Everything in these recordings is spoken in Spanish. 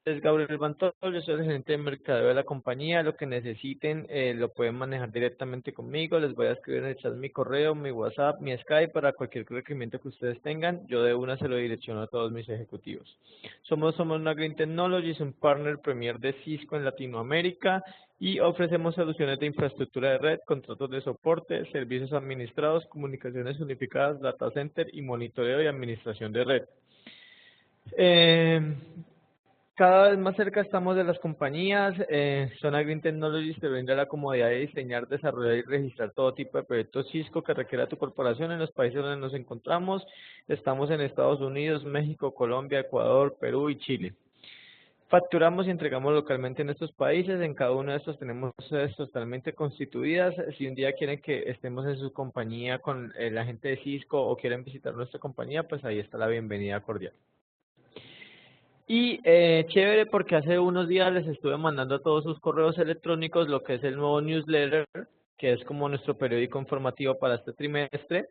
es Gabriel Bantol, yo soy el gerente de mercadeo de la compañía. Lo que necesiten lo pueden manejar directamente conmigo. Les voy a escribir en el chat mi correo, mi WhatsApp, mi Skype para cualquier requerimiento que ustedes tengan. Yo de una se lo direcciono a todos mis ejecutivos. Somos una Green Technologies, un partner premier de Cisco en Latinoamérica y ofrecemos soluciones de infraestructura de red, contratos de soporte, servicios administrados, comunicaciones unificadas, data center y monitoreo y administración de red. Eh, Cada vez más cerca estamos de las compañías. Zona Green Technologies te brinda la comodidad de diseñar, desarrollar y registrar todo tipo de proyectos Cisco que requiera tu corporación en los países donde nos encontramos. Estamos en Estados Unidos, México, Colombia, Ecuador, Perú y Chile. Facturamos y entregamos localmente en estos países. En cada uno de estos tenemos sedes totalmente constituidas. Si un día quieren que estemos en su compañía con la gente de Cisco o quieren visitar nuestra compañía, pues ahí está la bienvenida cordial. Y chévere porque hace unos días les estuve mandando a todos sus correos electrónicos lo que es el nuevo newsletter, que es como nuestro periódico informativo para este trimestre.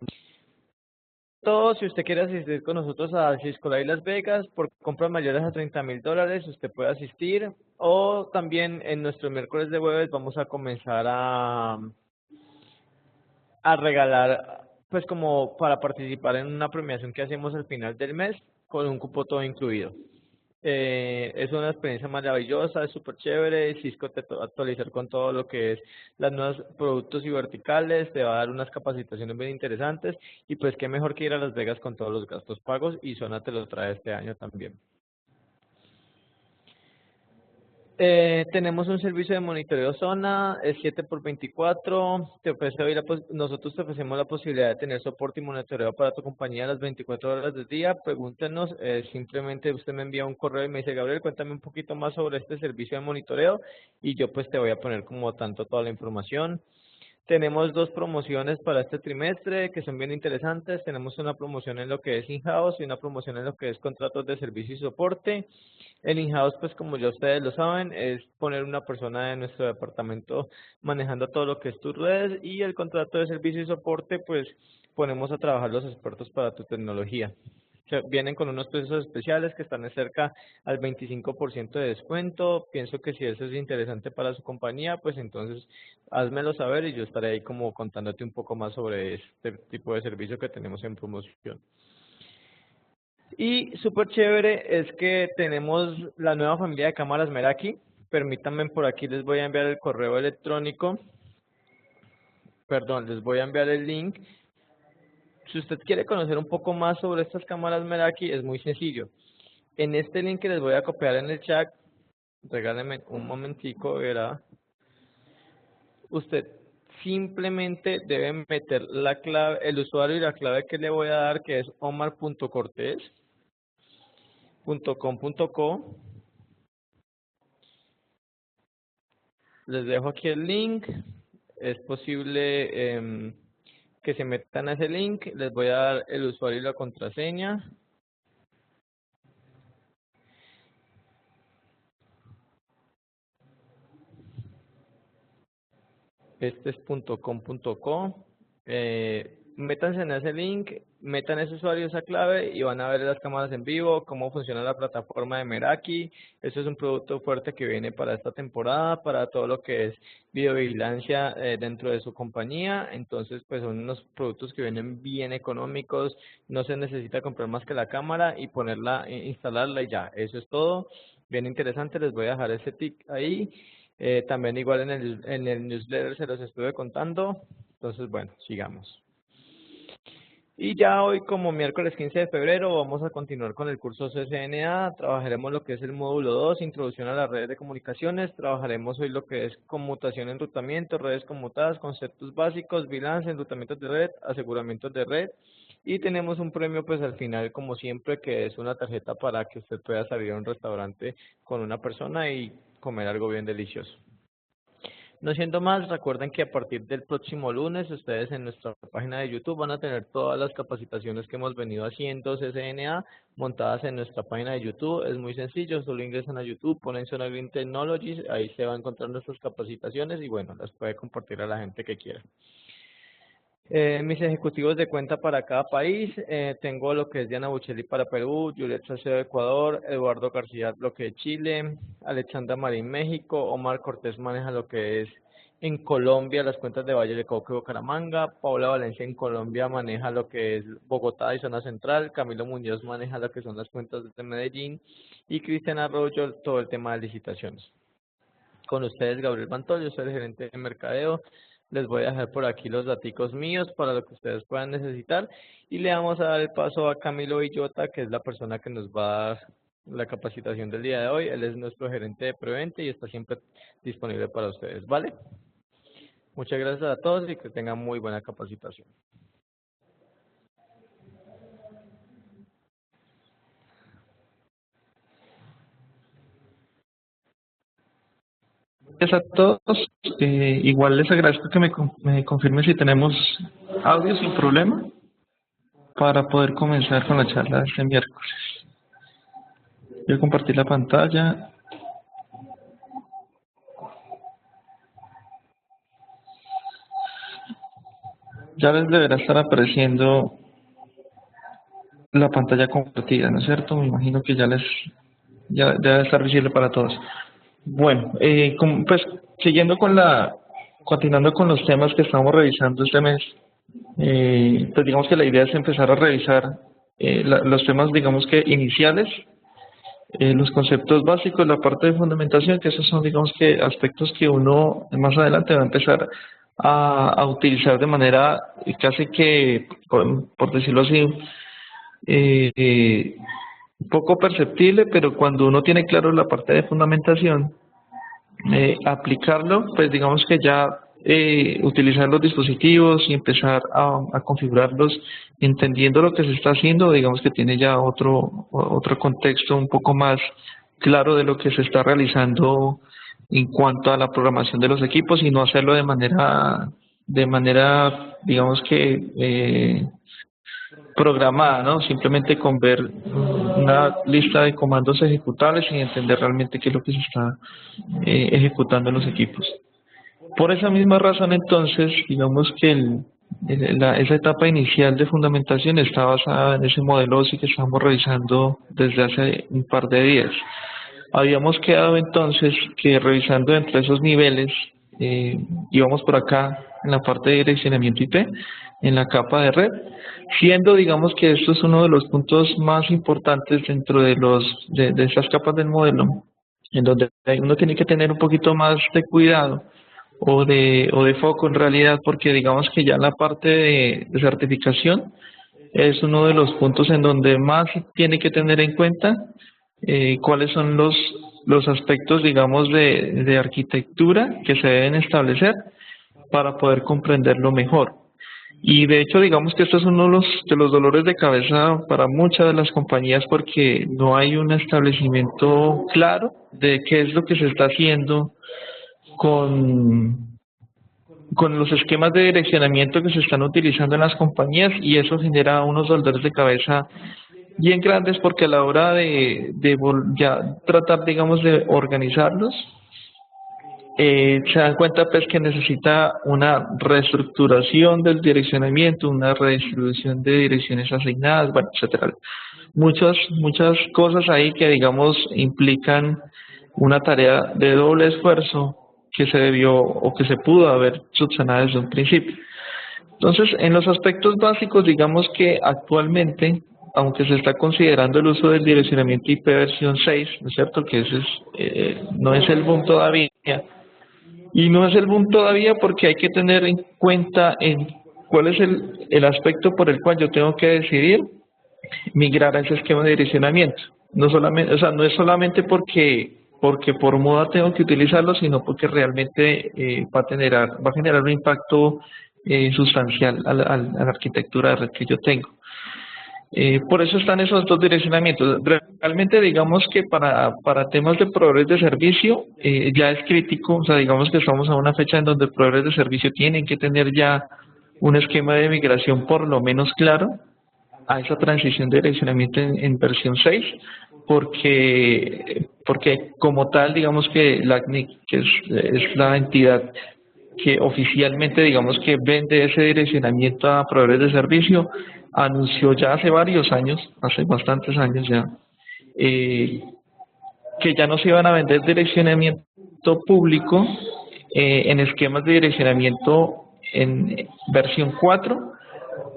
Todo, si usted quiere asistir con nosotros a Cisco Live Las Vegas, por compras mayores a $30,000, usted puede asistir. O también en nuestro miércoles de jueves vamos a comenzar a regalar, pues como para participar en una premiación que hacemos al final del mes, con un cupo todo incluido. Es una experiencia maravillosa, es súper chévere. Cisco te va a actualizar con todo lo que es los nuevos productos y verticales, te va a dar unas capacitaciones bien interesantes y pues qué mejor que ir a Las Vegas con todos los gastos pagos y Zona te lo trae este año también. Tenemos un servicio de monitoreo Zona, es 7x24. Nosotros te ofrecemos la posibilidad de tener soporte y monitoreo para tu compañía las 24 horas del día. Pregúntenos, simplemente usted me envía un correo y me dice, Gabriel, cuéntame un poquito más sobre este servicio de monitoreo y yo pues te voy a poner como tanto toda la información. Tenemos dos promociones para este trimestre que son bien interesantes. Tenemos una promoción en lo que es in-house y una promoción en lo que es contratos de servicio y soporte. El in-house, pues como ya ustedes lo saben, es poner una persona de nuestro departamento manejando todo lo que es tus redes, y el contrato de servicio y soporte, pues ponemos a trabajar los expertos para tu tecnología. Vienen con unos precios especiales que están cerca al 25% de descuento. Pienso que si eso es interesante para su compañía, pues entonces házmelo saber y yo estaré ahí como contándote un poco más sobre este tipo de servicio que tenemos en promoción. Y súper chévere es que tenemos la nueva familia de cámaras Meraki. Permítanme, por aquí les voy a enviar el correo electrónico. Perdón, les voy a enviar el link. Si usted quiere conocer un poco más sobre estas cámaras Meraki, es muy sencillo. En este link que les voy a copiar en el chat, regálenme un momentico, verá. Usted simplemente debe meter la clave, el usuario y la clave que le voy a dar, que es omar.cortes.com.co. Les dejo aquí el link. Es posible que se metan a ese link. Les voy a dar el usuario y la contraseña. Este es .com.co. Métanse en ese link, metan ese usuario, esa clave y van a ver las cámaras en vivo, cómo funciona la plataforma de Meraki. Eso es un producto fuerte que viene para esta temporada, para todo lo que es videovigilancia dentro de su compañía. Entonces, pues son unos productos que vienen bien económicos, no se necesita comprar más que la cámara y ponerla, instalarla y ya. Eso es todo. Bien interesante, les voy a dejar ese tip ahí. También igual en el newsletter se los estuve contando. Entonces, bueno, sigamos. Y ya hoy, como miércoles 15 de febrero, vamos a continuar con el curso CCNA. Trabajaremos lo que es el módulo 2, introducción a las redes de comunicaciones. Trabajaremos hoy lo que es conmutación, enrutamiento, redes conmutadas, conceptos básicos, VLANs, enrutamientos de red, aseguramientos de red. Y tenemos un premio pues al final, como siempre, que es una tarjeta para que usted pueda salir a un restaurante con una persona y comer algo bien delicioso. No siendo más, recuerden que a partir del próximo lunes ustedes en nuestra página de YouTube van a tener todas las capacitaciones que hemos venido haciendo CCNA montadas en nuestra página de YouTube. Es muy sencillo, solo ingresan a YouTube, ponen Zona Green Technologies, ahí se va a encontrar nuestras capacitaciones y bueno, las puede compartir a la gente que quiera. Mis ejecutivos de cuenta para cada país, tengo lo que es Diana Buccelli para Perú, Juliet Salcedo de Ecuador, Eduardo García lo que es Chile, Alexandra Marín México, Omar Cortés maneja lo que es en Colombia las cuentas de Valle de Cauca y Bucaramanga, Paula Valencia en Colombia maneja lo que es Bogotá y zona central, Camilo Muñoz maneja lo que son las cuentas de Medellín y Cristian Arroyo todo el tema de licitaciones. Con ustedes, Gabriel Bantol, yo soy el gerente de mercadeo. Les voy a dejar por aquí los daticos míos para lo que ustedes puedan necesitar. Y le vamos a dar el paso a Camilo Villota, que es la persona que nos va a dar la capacitación del día de hoy. Él es nuestro gerente de Prevente y está siempre disponible para ustedes, ¿vale? Muchas gracias a todos y que tengan muy buena capacitación. Gracias a todos. Igual les agradezco que me confirmen si tenemos audio sin problema para poder comenzar con la charla de este miércoles. Voy a compartir la pantalla. Ya les deberá estar apareciendo la pantalla compartida, ¿no es cierto? Me imagino que ya debe estar visible para todos. Bueno, pues siguiendo continuando con los temas que estamos revisando este mes, pues digamos que la idea es empezar a revisar los temas, digamos que iniciales, los conceptos básicos, la parte de fundamentación, que esos son, digamos que aspectos que uno más adelante va a empezar a utilizar de manera casi que, por decirlo así, poco perceptible, pero cuando uno tiene claro la parte de fundamentación, aplicarlo, pues digamos que ya utilizar los dispositivos y empezar a configurarlos entendiendo lo que se está haciendo, digamos que tiene ya otro contexto un poco más claro de lo que se está realizando en cuanto a la programación de los equipos y no hacerlo de manera digamos que programada, ¿no? Simplemente con ver una lista de comandos ejecutables y entender realmente qué es lo que se está ejecutando en los equipos. Por esa misma razón, entonces, digamos que esa etapa inicial de fundamentación está basada en ese modelo OSI que estamos revisando desde hace un par de días. Habíamos quedado entonces que revisando entre esos niveles, íbamos por acá en la parte de direccionamiento IP, en la capa de red, siendo digamos que esto es uno de los puntos más importantes dentro de esas capas del modelo, en donde uno tiene que tener un poquito más de cuidado o de foco en realidad, porque digamos que ya la parte de certificación es uno de los puntos en donde más tiene que tener en cuenta cuáles son los aspectos, digamos, de arquitectura que se deben establecer para poder comprenderlo mejor. Y de hecho, digamos que esto es uno de los dolores de cabeza para muchas de las compañías porque no hay un establecimiento claro de qué es lo que se está haciendo con los esquemas de direccionamiento que se están utilizando en las compañías y eso genera unos dolores de cabeza bien grandes porque a la hora de ya tratar, digamos, de organizarlos, se dan cuenta pues que necesita una reestructuración del direccionamiento, una redistribución de direcciones asignadas, bueno, etcétera. Muchas cosas ahí que digamos implican una tarea de doble esfuerzo que se debió o que se pudo haber subsanado desde un principio. Entonces, en los aspectos básicos, digamos que actualmente, aunque se está considerando el uso del direccionamiento IP versión 6, ¿no es cierto? Que ese no es el boom todavía. Y no es el boom todavía porque hay que tener en cuenta cuál es el aspecto por el cual yo tengo que decidir migrar a ese esquema de direccionamiento. No solamente, o sea, no es solamente porque por moda tengo que utilizarlo, sino porque realmente va a generar un impacto sustancial a la arquitectura de red que yo tengo. Por eso están esos dos direccionamientos. Realmente digamos que para temas de proveedores de servicio ya es crítico, o sea, digamos que estamos a una fecha en donde proveedores de servicio tienen que tener ya un esquema de migración por lo menos claro a esa transición de direccionamiento en versión 6, porque como tal, digamos que la ACNIC, que es la entidad que oficialmente, digamos, que vende ese direccionamiento a proveedores de servicio, anunció ya hace varios años, hace bastantes años ya, eh, que ya no se iban a vender direccionamiento público en esquemas de direccionamiento en versión 4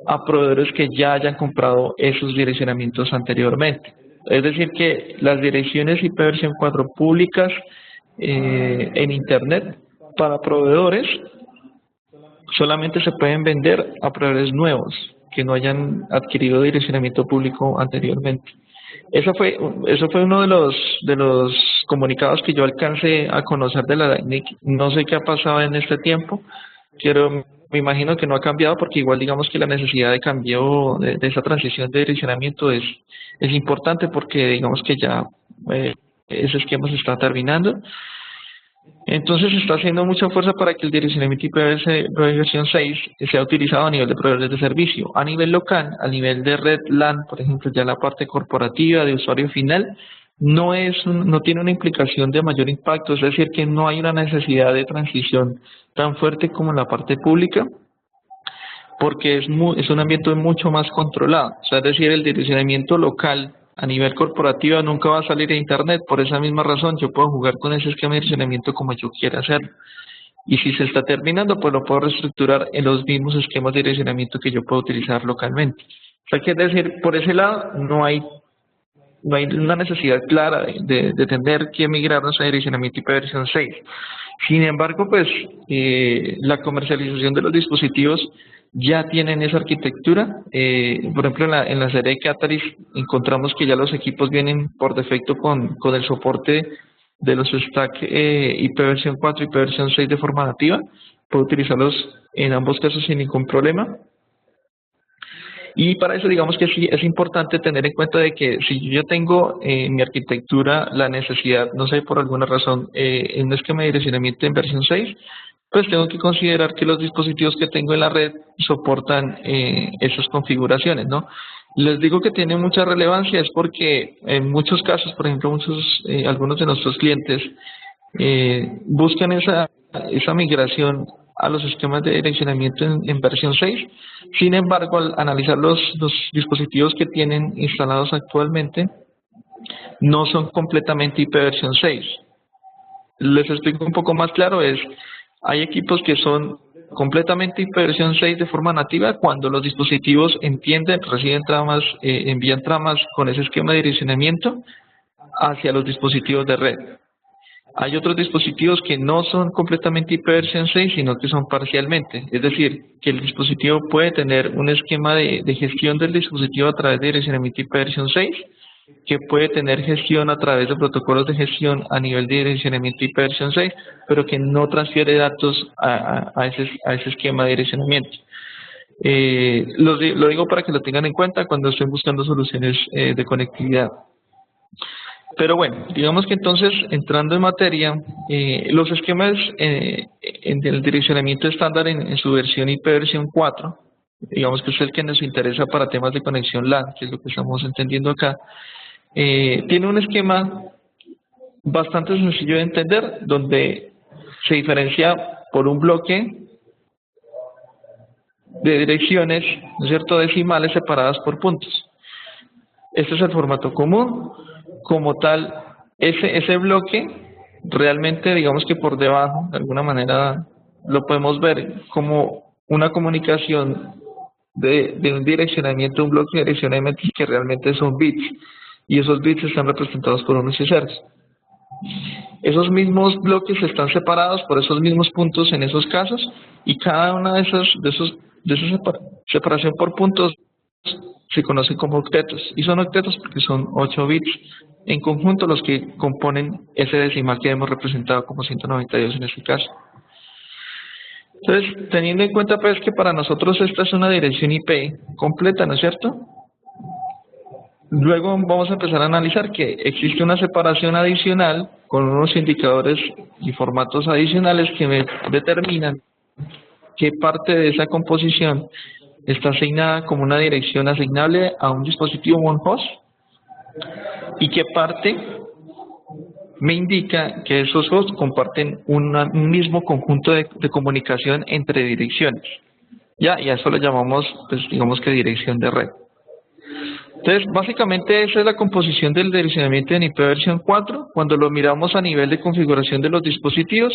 a proveedores que ya hayan comprado esos direccionamientos anteriormente. Es decir, que las direcciones IP versión 4 públicas en Internet para proveedores solamente se pueden vender a proveedores nuevos que no hayan adquirido direccionamiento público anteriormente. Eso fue uno de los comunicados que yo alcancé a conocer de la DACNIC. No sé qué ha pasado en este tiempo, pero me imagino que no ha cambiado porque igual digamos que la necesidad de cambio de esa transición de direccionamiento es importante porque digamos que ya ese esquema se está terminando. Entonces se está haciendo mucha fuerza para que el direccionamiento IP versión 6 sea utilizado a nivel de proveedores de servicio. A nivel local, a nivel de red LAN, por ejemplo, ya la parte corporativa de usuario final, no tiene una implicación de mayor impacto, es decir, que no hay una necesidad de transición tan fuerte como en la parte pública, porque es un ambiente mucho más controlado. O sea, es decir, el direccionamiento local a nivel corporativo nunca va a salir a Internet. Por esa misma razón, yo puedo jugar con ese esquema de direccionamiento como yo quiera hacerlo. Y si se está terminando, pues lo puedo reestructurar en los mismos esquemas de direccionamiento que yo puedo utilizar localmente. O sea, que es decir, por ese lado, no hay una necesidad clara de tener que migrarnos a direccionamiento IP versión 6. Sin embargo, pues la comercialización de los dispositivos ya tienen esa arquitectura. Por ejemplo, en la serie de Catalyst encontramos que ya los equipos vienen por defecto con el soporte de los stack IP versión 4 y IP versión 6 de forma nativa. Puedo utilizarlos en ambos casos sin ningún problema. Y para eso digamos que sí es importante tener en cuenta de que si yo ya tengo en mi arquitectura la necesidad, no sé, por alguna razón, en un esquema de direccionamiento en versión 6, pues tengo que considerar que los dispositivos que tengo en la red soportan esas configuraciones, ¿no? Les digo que tiene mucha relevancia es porque en muchos casos, por ejemplo, algunos de nuestros clientes buscan esa migración a los esquemas de direccionamiento en versión 6. Sin embargo, al analizar los dispositivos que tienen instalados actualmente, no son completamente IP versión 6. Les explico un poco más claro, hay equipos que son completamente IP versión 6 de forma nativa cuando los dispositivos reciben tramas, envían tramas con ese esquema de direccionamiento hacia los dispositivos de red. Hay otros dispositivos que no son completamente IP versión 6, sino que son parcialmente. Es decir, que el dispositivo puede tener un esquema de gestión del dispositivo a través de direccionamiento IP versión 6, que puede tener gestión a través de protocolos de gestión a nivel de direccionamiento IP versión 6, pero que no transfiere datos a ese esquema de direccionamiento. Lo digo para que lo tengan en cuenta cuando estén buscando soluciones de conectividad. Pero bueno, digamos que entonces, entrando en materia, los esquemas en el direccionamiento estándar en su versión IP versión 4, digamos que es el que nos interesa para temas de conexión LAN, que es lo que estamos entendiendo acá, tiene un esquema bastante sencillo de entender, donde se diferencia por un bloque de direcciones, ¿no es cierto?, decimales separadas por puntos. Este es el formato común. Como tal, ese bloque realmente, digamos que por debajo, de alguna manera, lo podemos ver como una comunicación de un direccionamiento, un bloque de direccionamiento que realmente son bits, y esos bits están representados por unos y ceros. Esos mismos bloques están separados por esos mismos puntos en esos casos, y cada una de esa separación por puntos se conocen como octetos, y son octetos porque son 8 bits en conjunto los que componen ese decimal que hemos representado como 192 en este caso. Entonces, teniendo en cuenta pues que para nosotros esta es una dirección IP completa, ¿no es cierto? Luego vamos a empezar a analizar que existe una separación adicional con unos indicadores y formatos adicionales que me determinan qué parte de esa composición está asignada como una dirección asignable a un dispositivo one host y qué parte me indica que esos hosts comparten un mismo conjunto de comunicación entre direcciones. Ya, y a eso lo llamamos, pues digamos que dirección de red. Entonces, básicamente esa es la composición del direccionamiento en IP versión 4. Cuando lo miramos a nivel de configuración de los dispositivos,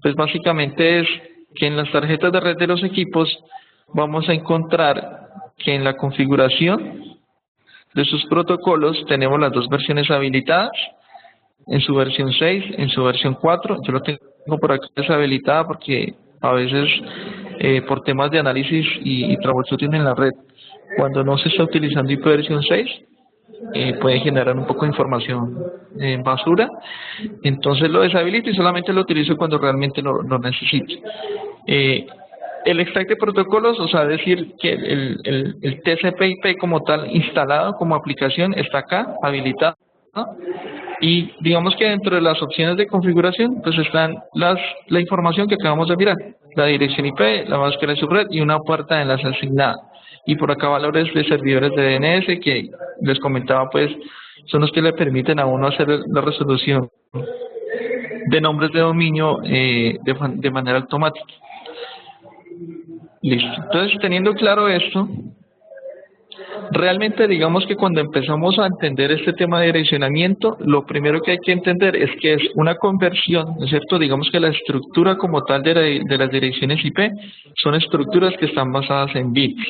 pues básicamente es que en las tarjetas de red de los equipos vamos a encontrar que en la configuración de sus protocolos tenemos las dos versiones habilitadas, en su versión 6, en su versión 4. Yo lo tengo por acá deshabilitada porque a veces por temas de análisis y troubleshooting en la red, cuando no se está utilizando IP versión 6, puede generar un poco de información basura. Entonces lo deshabilito y solamente lo utilizo cuando realmente lo necesito. El stack de protocolos, o sea, decir que el TCP/IP como tal instalado como aplicación está acá, habilitado. Y digamos que dentro de las opciones de configuración, pues están la información que acabamos de mirar, la dirección IP, la máscara de subred y una puerta de enlace asignada. Y por acá valores de servidores de DNS que les comentaba, pues son los que le permiten a uno hacer la resolución de nombres de dominio de manera automática. Listo. Entonces, teniendo claro esto, realmente digamos que cuando empezamos a entender este tema de direccionamiento, lo primero que hay que entender es que es una conversión, ¿no es cierto? Digamos que la estructura como tal de las direcciones IP son estructuras que están basadas en bits.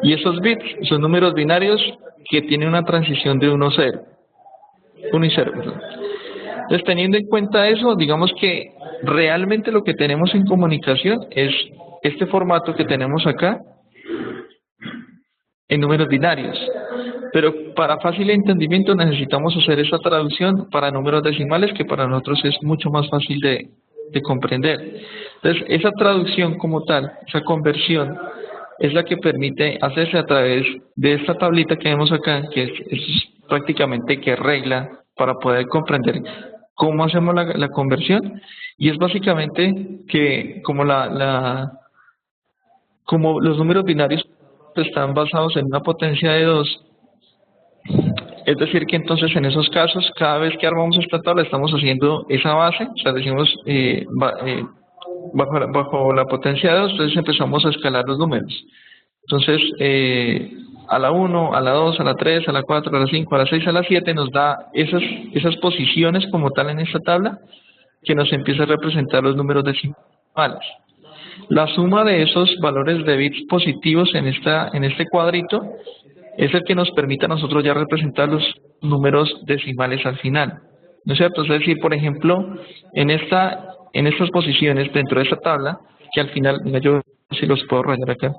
Y esos bits son números binarios que tienen una transición de 1 a 0. 1 y 0, perdón. Entonces, teniendo en cuenta eso, digamos que realmente lo que tenemos en comunicación es este formato que tenemos acá en números binarios. Pero para fácil entendimiento necesitamos hacer esa traducción para números decimales, que para nosotros es mucho más fácil de comprender. Entonces, esa traducción como tal, esa conversión, es la que permite hacerse a través de esta tablita que vemos acá, que es prácticamente que regla para poder comprender cómo hacemos la conversión. Y es básicamente que como como los números binarios están basados en una potencia de 2, es decir que entonces en esos casos cada vez que armamos esta tabla estamos haciendo esa base, o sea, decimos bajo la potencia de 2, entonces empezamos a escalar los números. Entonces a la 1, a la 2, a la 3, a la 4, a la 5, a la 6, a la 7 nos da esas posiciones como tal en esta tabla que nos empieza a representar los números decimales. La suma de esos valores de bits positivos en este cuadrito es el que nos permite a nosotros ya representar los números decimales al final, ¿no es cierto? Es decir, por ejemplo, en estas posiciones dentro de esta tabla, que al final, mira, yo si los puedo rayar acá.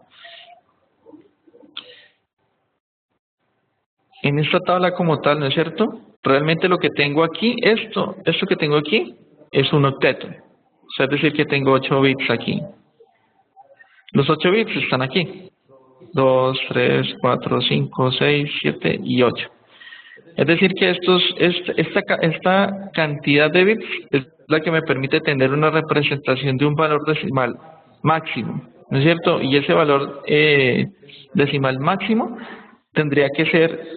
En esta tabla como tal, ¿no es cierto? Realmente lo que tengo aquí, esto que tengo aquí, es un octeto. O sea, es decir que tengo 8 bits aquí. Los 8 bits están aquí. 2, 3, 4, 5, 6, 7 y 8. Es decir que esta cantidad de bits es la que me permite tener una representación de un valor decimal máximo, ¿no es cierto? Y ese valor decimal máximo tendría que ser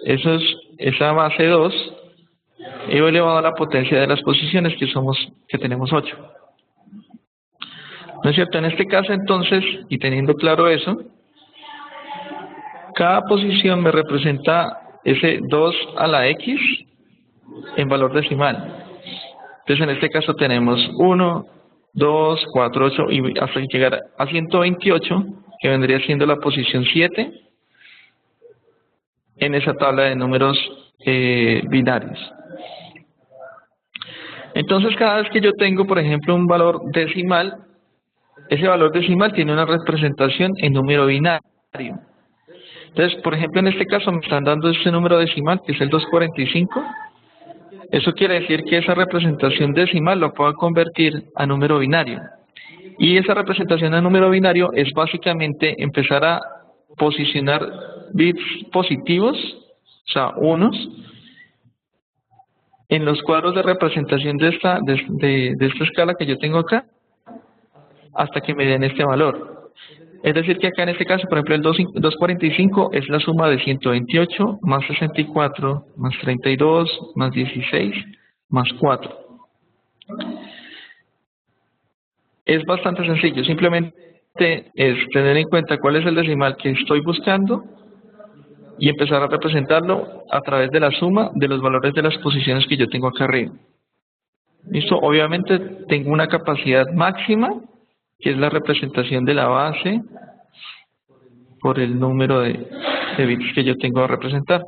esa base 2 elevado a la potencia de las posiciones que tenemos 8. ¿No es cierto? En este caso entonces, y teniendo claro eso, cada posición me representa ese 2 a la X en valor decimal. Entonces en este caso tenemos 1, 2, 4, 8 y hasta llegar a 128, que vendría siendo la posición 7 en esa tabla de números binarios. Entonces cada vez que yo tengo, por ejemplo, un valor decimal, ese valor decimal tiene una representación en número binario. Entonces, por ejemplo, en este caso me están dando este número decimal, que es el 245. Eso quiere decir que esa representación decimal lo puedo convertir a número binario. Y esa representación a número binario es básicamente empezar a posicionar bits positivos, o sea, unos, en los cuadros de representación de esta escala que yo tengo acá, hasta que me den este valor. Es decir que acá en este caso, por ejemplo, el 245 es la suma de 128 más 64 más 32 más 16 más 4. Es bastante sencillo, simplemente es tener en cuenta cuál es el decimal que estoy buscando y empezar a representarlo a través de la suma de los valores de las posiciones que yo tengo acá arriba. ¿Listo? Obviamente tengo una capacidad máxima, que es la representación de la base por el número de bits que yo tengo a representar.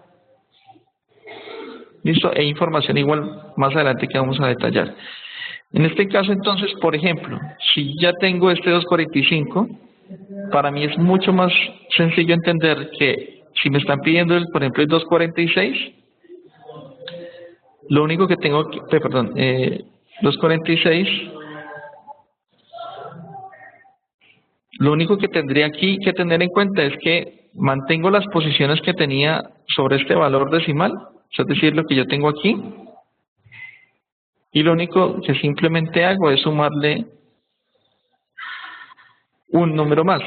¿Listo? E información igual más adelante que vamos a detallar. En este caso entonces, por ejemplo, si ya tengo este 245, para mí es mucho más sencillo entender que si me están pidiendo, por ejemplo, el 246, lo único que tengo que, 246, lo único que tendría aquí que tener en cuenta es que mantengo las posiciones que tenía sobre este valor decimal, es decir, lo que yo tengo aquí, y lo único que simplemente hago es sumarle un número más.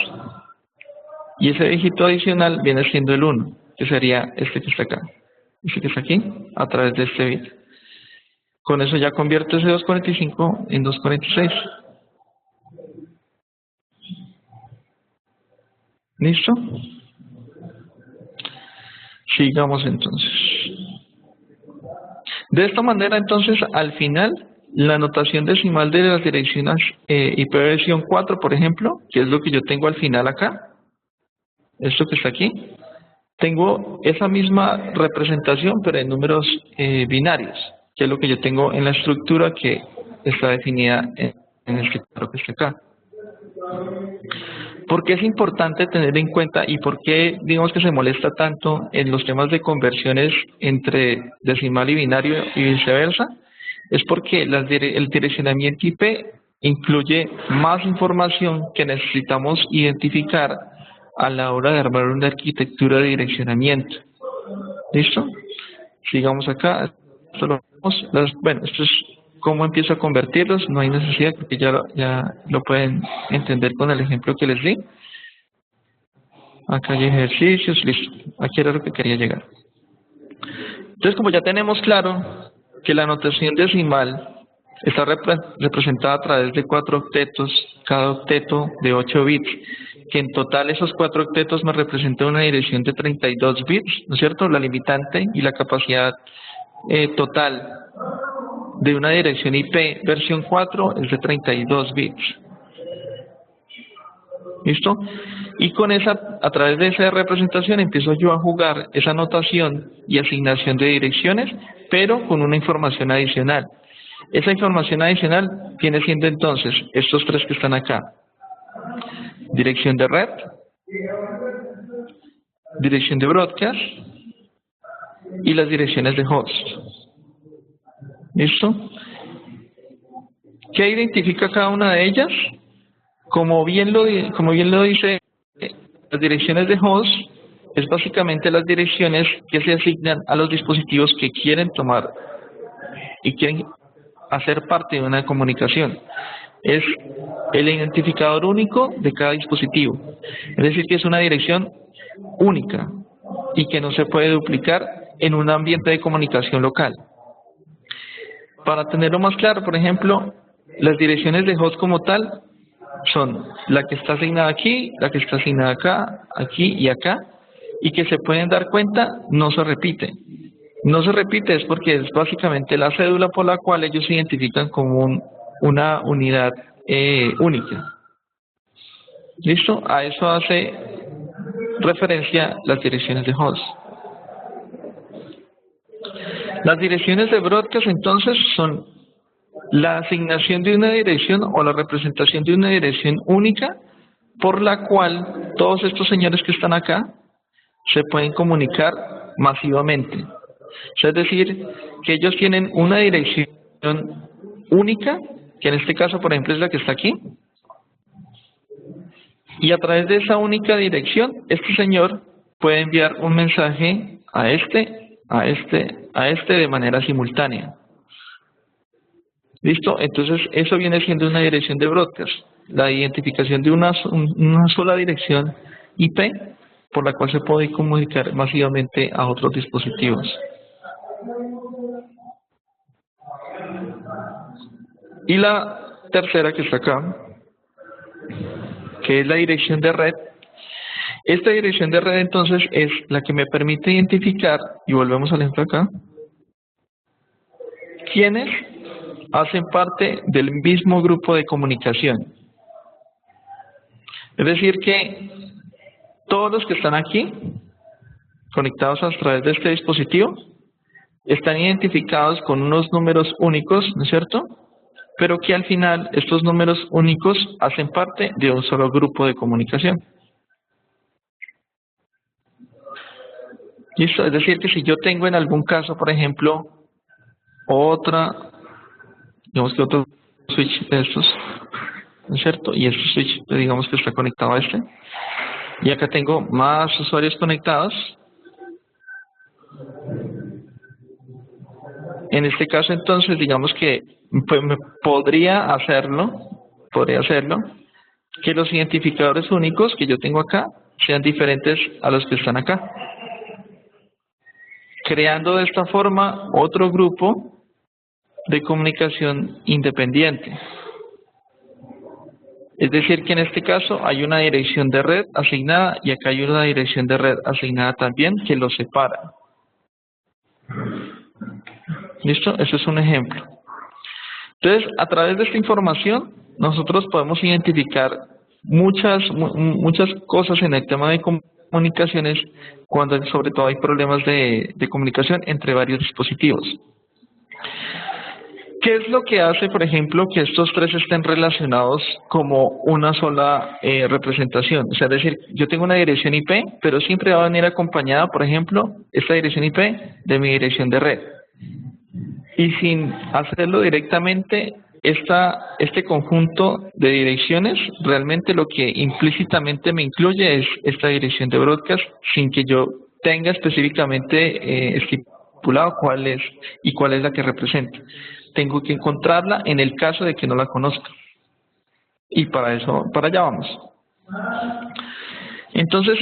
Y ese dígito adicional viene siendo el 1, que sería este que está acá, este que está aquí, a través de este bit. Con eso ya convierto ese 245 en 246. ¿Listo? Sigamos entonces. De esta manera entonces al final la notación decimal de las direcciones IP versión 4, por ejemplo, que es lo que yo tengo al final acá, esto que está aquí, tengo esa misma representación pero en números binarios, que es lo que yo tengo en la estructura que está definida en el cuadro que está acá. ¿Por qué es importante tener en cuenta y por qué digamos que se molesta tanto en los temas de conversiones entre decimal y binario y viceversa? Es porque el direccionamiento IP incluye más información que necesitamos identificar a la hora de armar una arquitectura de direccionamiento. ¿Listo? Sigamos acá. Esto lo vemos. Bueno, esto es cómo empiezo a convertirlos. No hay necesidad porque ya lo pueden entender con el ejemplo que les di. Acá hay ejercicios. Listo. Aquí era lo que quería llegar. Entonces, como ya tenemos claro que la notación decimal está representada a través de 4 octetos, cada octeto de 8 bits, que en total esos 4 octetos me representan una dirección de 32 bits, ¿no es cierto? La limitante y la capacidad total de una dirección IP versión 4 es de 32 bits. ¿Listo? Y con a través de esa representación empiezo yo a jugar esa notación y asignación de direcciones, pero con una información adicional. Esa información adicional viene siendo entonces estos 3 que están acá. Dirección de red, dirección de broadcast y las direcciones de host. ¿Listo? ¿Qué identifica cada una de ellas? Como bien lo dice, las direcciones de host es básicamente las direcciones que se asignan a los dispositivos que quieren tomar y quieren hacer parte de una comunicación. Es el identificador único de cada dispositivo. Es decir, que es una dirección única y que no se puede duplicar en un ambiente de comunicación local. Para tenerlo más claro, por ejemplo, las direcciones de host como tal son la que está asignada aquí, la que está asignada acá, aquí y acá, y que se pueden dar cuenta no se repite. No se repite es porque es básicamente la cédula por la cual ellos se identifican como una unidad única. ¿Listo? A eso hace referencia las direcciones de host. Las direcciones de broadcast entonces son la asignación de una dirección o la representación de una dirección única por la cual todos estos señores que están acá se pueden comunicar masivamente. Es decir, que ellos tienen una dirección única, que en este caso, por ejemplo, es la que está aquí. Y a través de esa única dirección, este señor puede enviar un mensaje a este de manera simultánea. ¿Listo? Entonces, eso viene siendo una dirección de broadcast. La identificación de una sola dirección IP por la cual se puede comunicar masivamente a otros dispositivos. Y la tercera que está acá, que es la dirección de red. Esta dirección de red entonces es la que me permite identificar, y volvemos al ejemplo acá, quiénes hacen parte del mismo grupo de comunicación. Es decir que todos los que están aquí, conectados a través de este dispositivo, están identificados con unos números únicos, ¿no es cierto? Pero que al final estos números únicos hacen parte de un solo grupo de comunicación. ¿Listo? Es decir que si yo tengo en algún caso, por ejemplo, digamos que otro switch de estos, ¿no es cierto? Y este switch, digamos que está conectado a este. Y acá tengo más usuarios conectados. En este caso, entonces, digamos que pues, podría hacerlo, que los identificadores únicos que yo tengo acá sean diferentes a los que están acá, creando de esta forma otro grupo de comunicación independiente. Es decir, que en este caso hay una dirección de red asignada y acá hay una dirección de red asignada también que los separa. ¿Listo? Ese es un ejemplo. Entonces, a través de esta información, nosotros podemos identificar muchas cosas en el tema de comunicaciones cuando sobre todo hay problemas de comunicación entre varios dispositivos. ¿Qué es lo que hace, por ejemplo, que estos tres estén relacionados como una sola representación? O sea, es decir, yo tengo una dirección IP, pero siempre va a venir acompañada, por ejemplo, esta dirección IP de mi dirección de red. Y sin hacerlo directamente, este conjunto de direcciones, realmente lo que implícitamente me incluye es esta dirección de broadcast, sin que yo tenga específicamente estipulado cuál es y cuál es la que representa. Tengo que encontrarla en el caso de que no la conozca. Y para allá vamos. Entonces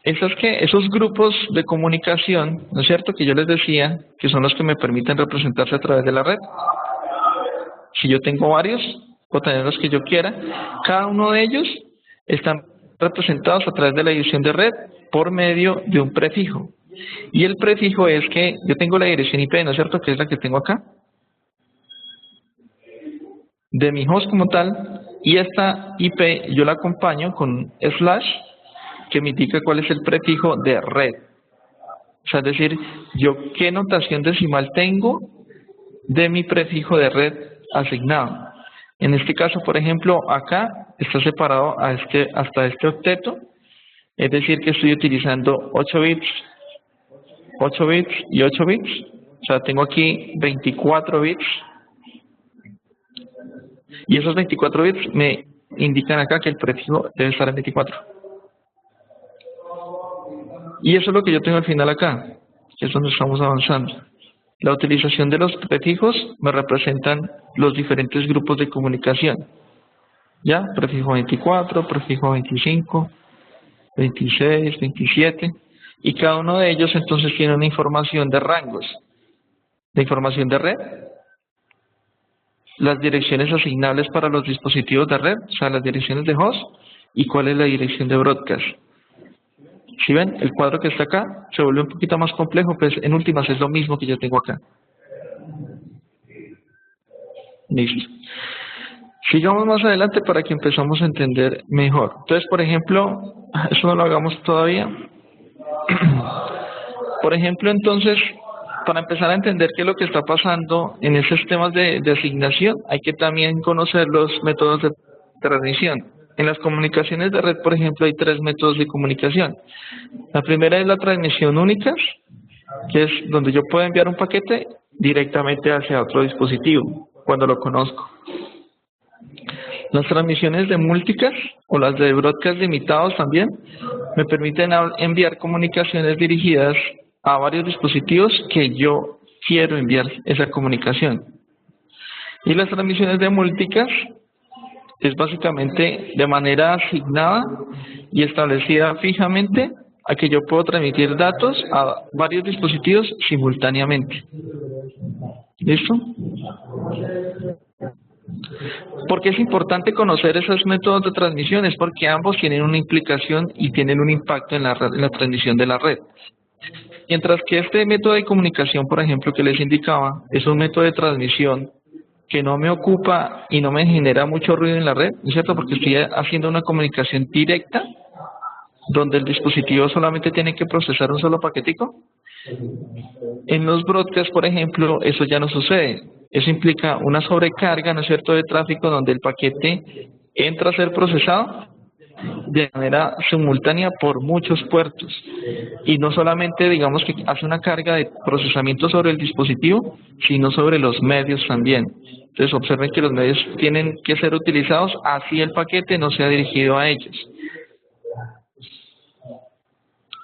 esos grupos de comunicación, ¿no es cierto? Que yo les decía, que son los que me permiten representarse a través de la red. Si yo tengo varios, puedo tener los que yo quiera. Cada uno de ellos están representados a través de la dirección de red por medio de un prefijo. Y el prefijo es que yo tengo la dirección IP, ¿no es cierto? Que es la que tengo acá, de mi host como tal, y esta IP yo la acompaño con slash, que me indica cuál es el prefijo de red. O sea, es decir, yo qué notación decimal tengo de mi prefijo de red asignado. En este caso, por ejemplo, acá está separado hasta este octeto, es decir, que estoy utilizando 8 bits y 8 bits. O sea, tengo aquí 24 bits. Y esos 24 bits me indican acá que el prefijo debe estar en 24. Y eso es lo que yo tengo al final acá, que es donde estamos avanzando. La utilización de los prefijos me representan los diferentes grupos de comunicación. ¿Ya? Prefijo 24, prefijo 25, 26, 27. Y cada uno de ellos entonces tiene una información de rangos. De información de red, las direcciones asignables para los dispositivos de red, o sea, las direcciones de host, y cuál es la dirección de broadcast. Si ven, el cuadro que está acá se vuelve un poquito más complejo, pues en últimas es lo mismo que yo tengo acá. Listo. Sigamos más adelante para que empezamos a entender mejor. Entonces, por ejemplo, eso no lo hagamos todavía. Por ejemplo, entonces, para empezar a entender qué es lo que está pasando en esos temas de asignación, hay que también conocer los métodos de transmisión. En las comunicaciones de red, por ejemplo, hay 3 métodos de comunicación. La primera es la transmisión única, que es donde yo puedo enviar un paquete directamente hacia otro dispositivo, cuando lo conozco. Las transmisiones de múltiples o las de broadcast limitados también me permiten enviar comunicaciones dirigidas a varios dispositivos que yo quiero enviar esa comunicación. Y las transmisiones de múltiples es básicamente de manera asignada y establecida fijamente a que yo puedo transmitir datos a varios dispositivos simultáneamente. ¿Listo? ¿Por qué es importante conocer esos métodos de transmisión? Es porque ambos tienen una implicación y tienen un impacto en la transmisión de la red. Mientras que este método de comunicación, por ejemplo, que les indicaba, es un método de transmisión que no me ocupa y no me genera mucho ruido en la red, ¿no es cierto? Porque estoy haciendo una comunicación directa, donde el dispositivo solamente tiene que procesar un solo paquetico. En los broadcasts, por ejemplo, eso ya no sucede. Eso implica una sobrecarga, ¿no es cierto?, de tráfico donde el paquete entra a ser procesado de manera simultánea por muchos puertos. Y no solamente, digamos, que hace una carga de procesamiento sobre el dispositivo, sino sobre los medios también. Entonces observen que los medios tienen que ser utilizados así el paquete no sea dirigido a ellos.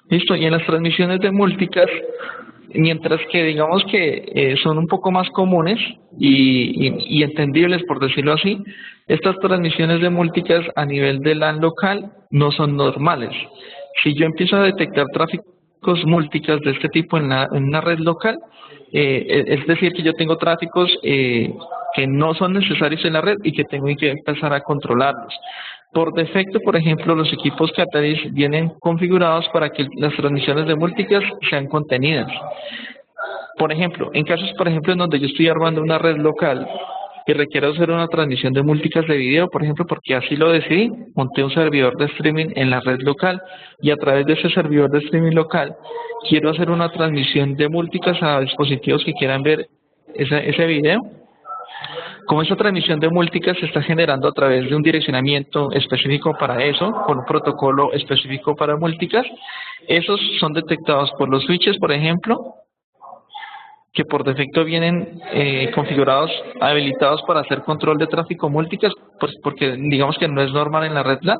Listo, y en las transmisiones de multicast, mientras que digamos que son un poco más comunes y entendibles, por decirlo así, estas transmisiones de multicast a nivel de LAN local no son normales. Si yo empiezo a detectar tráficos multicast de este tipo en una red local, es decir, que yo tengo tráficos que no son necesarios en la red y que tengo que empezar a controlarlos. Por defecto, por ejemplo, los equipos Catalyst vienen configurados para que las transmisiones de multicast sean contenidas. Por ejemplo, en casos, en donde yo estoy armando una red local y requiero hacer una transmisión de multicast de video, por ejemplo, porque así lo decidí, monté un servidor de streaming en la red local y a través de ese servidor de streaming local quiero hacer una transmisión de multicast a dispositivos que quieran ver ese video. Como esa transmisión de multicast se está generando a través de un direccionamiento específico para eso, con un protocolo específico para multicast, esos son detectados por los switches, por ejemplo, que por defecto vienen configurados, habilitados para hacer control de tráfico multicast, pues porque digamos que no es normal en la red LAN.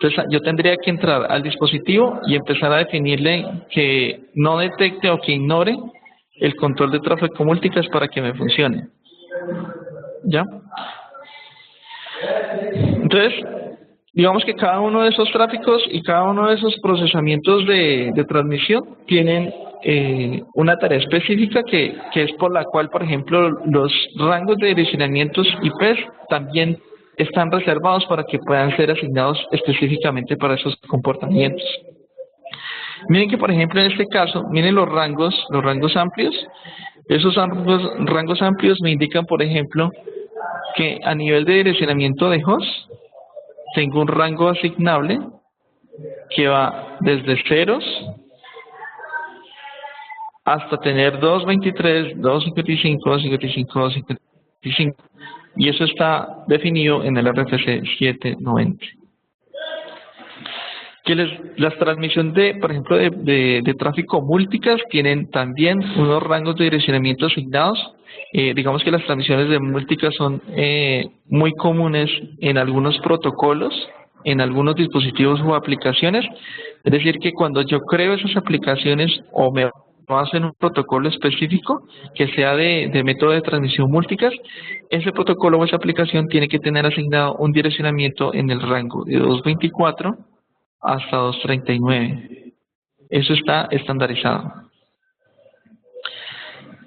Entonces yo tendría que entrar al dispositivo y empezar a definirle que no detecte o que ignore el control de tráfico multicast para que me funcione. ¿Ya? Entonces, digamos que cada uno de esos tráficos y cada uno de esos procesamientos de transmisión tienen una tarea específica que es por la cual, por ejemplo, los rangos de direccionamientos IPs también están reservados para que puedan ser asignados específicamente para esos comportamientos. Miren que, por ejemplo, en este caso, miren los rangos amplios. Esos rangos amplios me indican, por ejemplo, que a nivel de direccionamiento de host, tengo un rango asignable que va desde ceros hasta tener 223, 255, 255, 255. Y eso está definido en el RFC 790. Que las transmisiones por ejemplo, de tráfico multicast tienen también unos rangos de direccionamiento asignados. Digamos que las transmisiones de multicast son muy comunes en algunos protocolos, en algunos dispositivos o aplicaciones. Es decir, que cuando yo creo esas aplicaciones o me hacen un protocolo específico que sea de método de transmisión multicast, ese protocolo o esa aplicación tiene que tener asignado un direccionamiento en el rango de 224 hasta 239. Eso está estandarizado.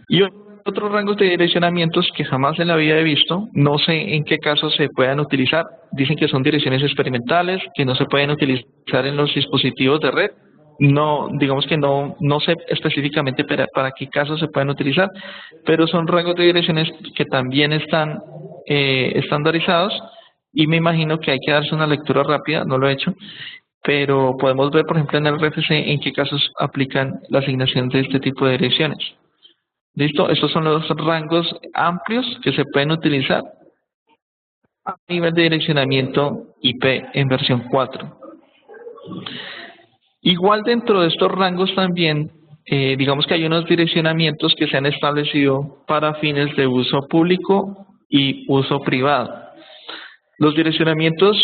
Y otros rangos de direccionamientos que jamás en la vida he visto, no sé en qué casos se puedan utilizar. Dicen que son direcciones experimentales, que no se pueden utilizar en los dispositivos de red. No, digamos que no sé específicamente para qué casos se pueden utilizar, pero son rangos de direcciones que también están estandarizados y me imagino que hay que darse una lectura rápida, no lo he hecho, pero podemos ver, por ejemplo, en el RFC en qué casos aplican la asignación de este tipo de direcciones. ¿Listo? Estos son los rangos amplios que se pueden utilizar a nivel de direccionamiento IP en versión 4. Igual dentro de estos rangos también, digamos que hay unos direccionamientos que se han establecido para fines de uso público y uso privado. Los direccionamientos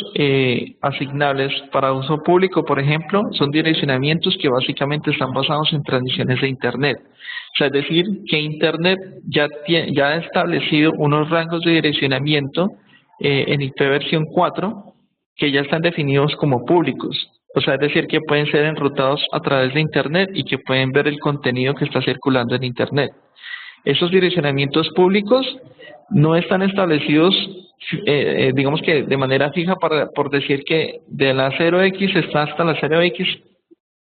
asignables para uso público, por ejemplo, son direccionamientos que básicamente están basados en transmisiones de Internet. O sea, es decir, que Internet ya ha establecido unos rangos de direccionamiento en IP versión 4 que ya están definidos como públicos. O sea, es decir, que pueden ser enrutados a través de Internet y que pueden ver el contenido que está circulando en Internet. Esos direccionamientos públicos no están establecidos, digamos que de manera fija, por decir que de la 0x está hasta la 0x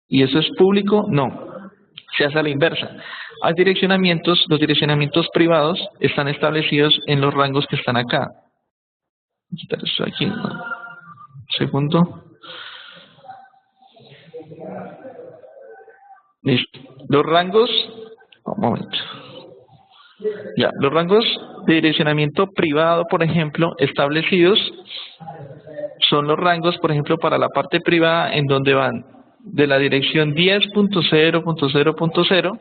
y eso es público, no, se hace a la inversa. Hay direccionamientos, los direccionamientos privados están establecidos en los rangos que están acá. Voy a quitar esto aquí, un segundo. Listo. Los rangos, un momento. Ya, los rangos de direccionamiento privado, por ejemplo, establecidos son los rangos, por ejemplo, para la parte privada en donde van de la dirección 10.0.0.0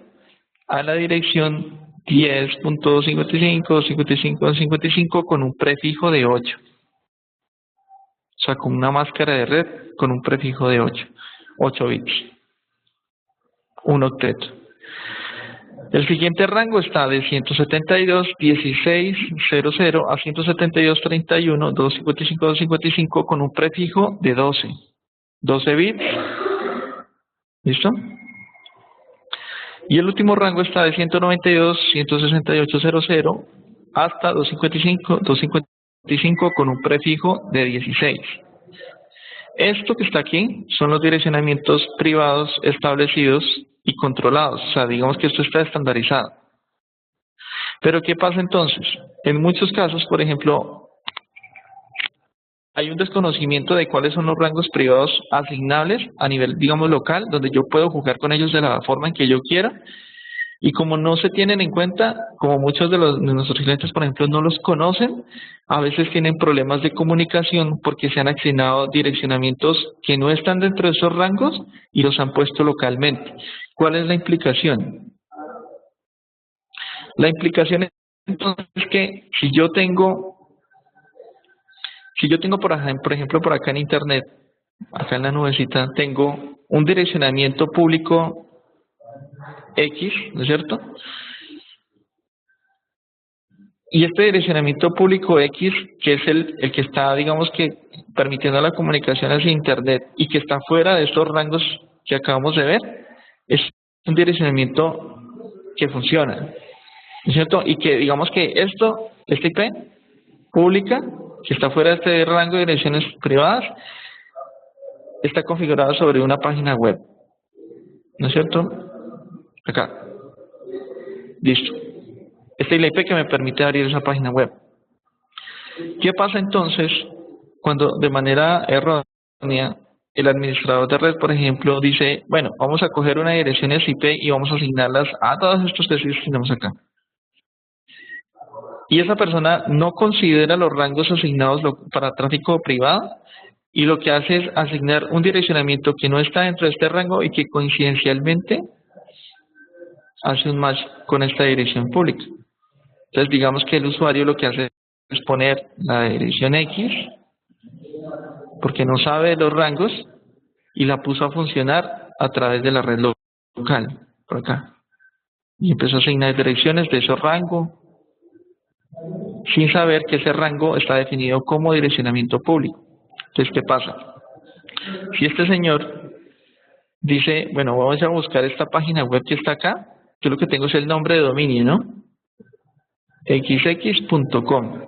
a la dirección 10.55, 55, 55 con un prefijo de 8. O sea, con una máscara de red con un prefijo de 8 bits. Un octeto. El siguiente rango está de 172.16.00 a 172.31, 255, 255 con un prefijo de 12 bits. ¿Listo? Y el último rango está de 192.168.00 hasta 255 con un prefijo de 16. Esto que está aquí son los direccionamientos privados establecidos y controlados. O sea, digamos que esto está estandarizado. Pero ¿qué pasa entonces? En muchos casos, por ejemplo, hay un desconocimiento de cuáles son los rangos privados asignables a nivel, digamos, local, donde yo puedo jugar con ellos de la forma en que yo quiera. Y como no se tienen en cuenta, como muchos de nuestros clientes, por ejemplo, no los conocen, a veces tienen problemas de comunicación porque se han asignado direccionamientos que no están dentro de esos rangos y los han puesto localmente. ¿Cuál es la implicación? La implicación es entonces que si yo tengo, por ejemplo, por acá en Internet, acá en la nubecita, tengo un direccionamiento público X, ¿no es cierto? Y este direccionamiento público X, que es el que está, digamos que, permitiendo la comunicación hacia Internet y que está fuera de estos rangos que acabamos de ver, es un direccionamiento que funciona, ¿no es cierto? Y que, digamos que esta IP pública, que está fuera de este rango de direcciones privadas, está configurada sobre una página web, ¿no es cierto? Acá. Listo. Esta es la IP que me permite abrir esa página web. ¿Qué pasa entonces cuando de manera errónea el administrador de red, por ejemplo, dice, bueno, vamos a coger una dirección IP y vamos a asignarlas a todos estos que tenemos acá? Y esa persona no considera los rangos asignados para tráfico privado y lo que hace es asignar un direccionamiento que no está dentro de este rango y que coincidencialmente hace un match con esta dirección pública. Entonces, digamos que el usuario lo que hace es poner la dirección X porque no sabe los rangos y la puso a funcionar a través de la red local, por acá. Y empezó a asignar direcciones de ese rango sin saber que ese rango está definido como direccionamiento público. Entonces, ¿qué pasa? Si este señor dice, bueno, vamos a buscar esta página web que está acá, yo lo que tengo es el nombre de dominio, ¿no? xx.com,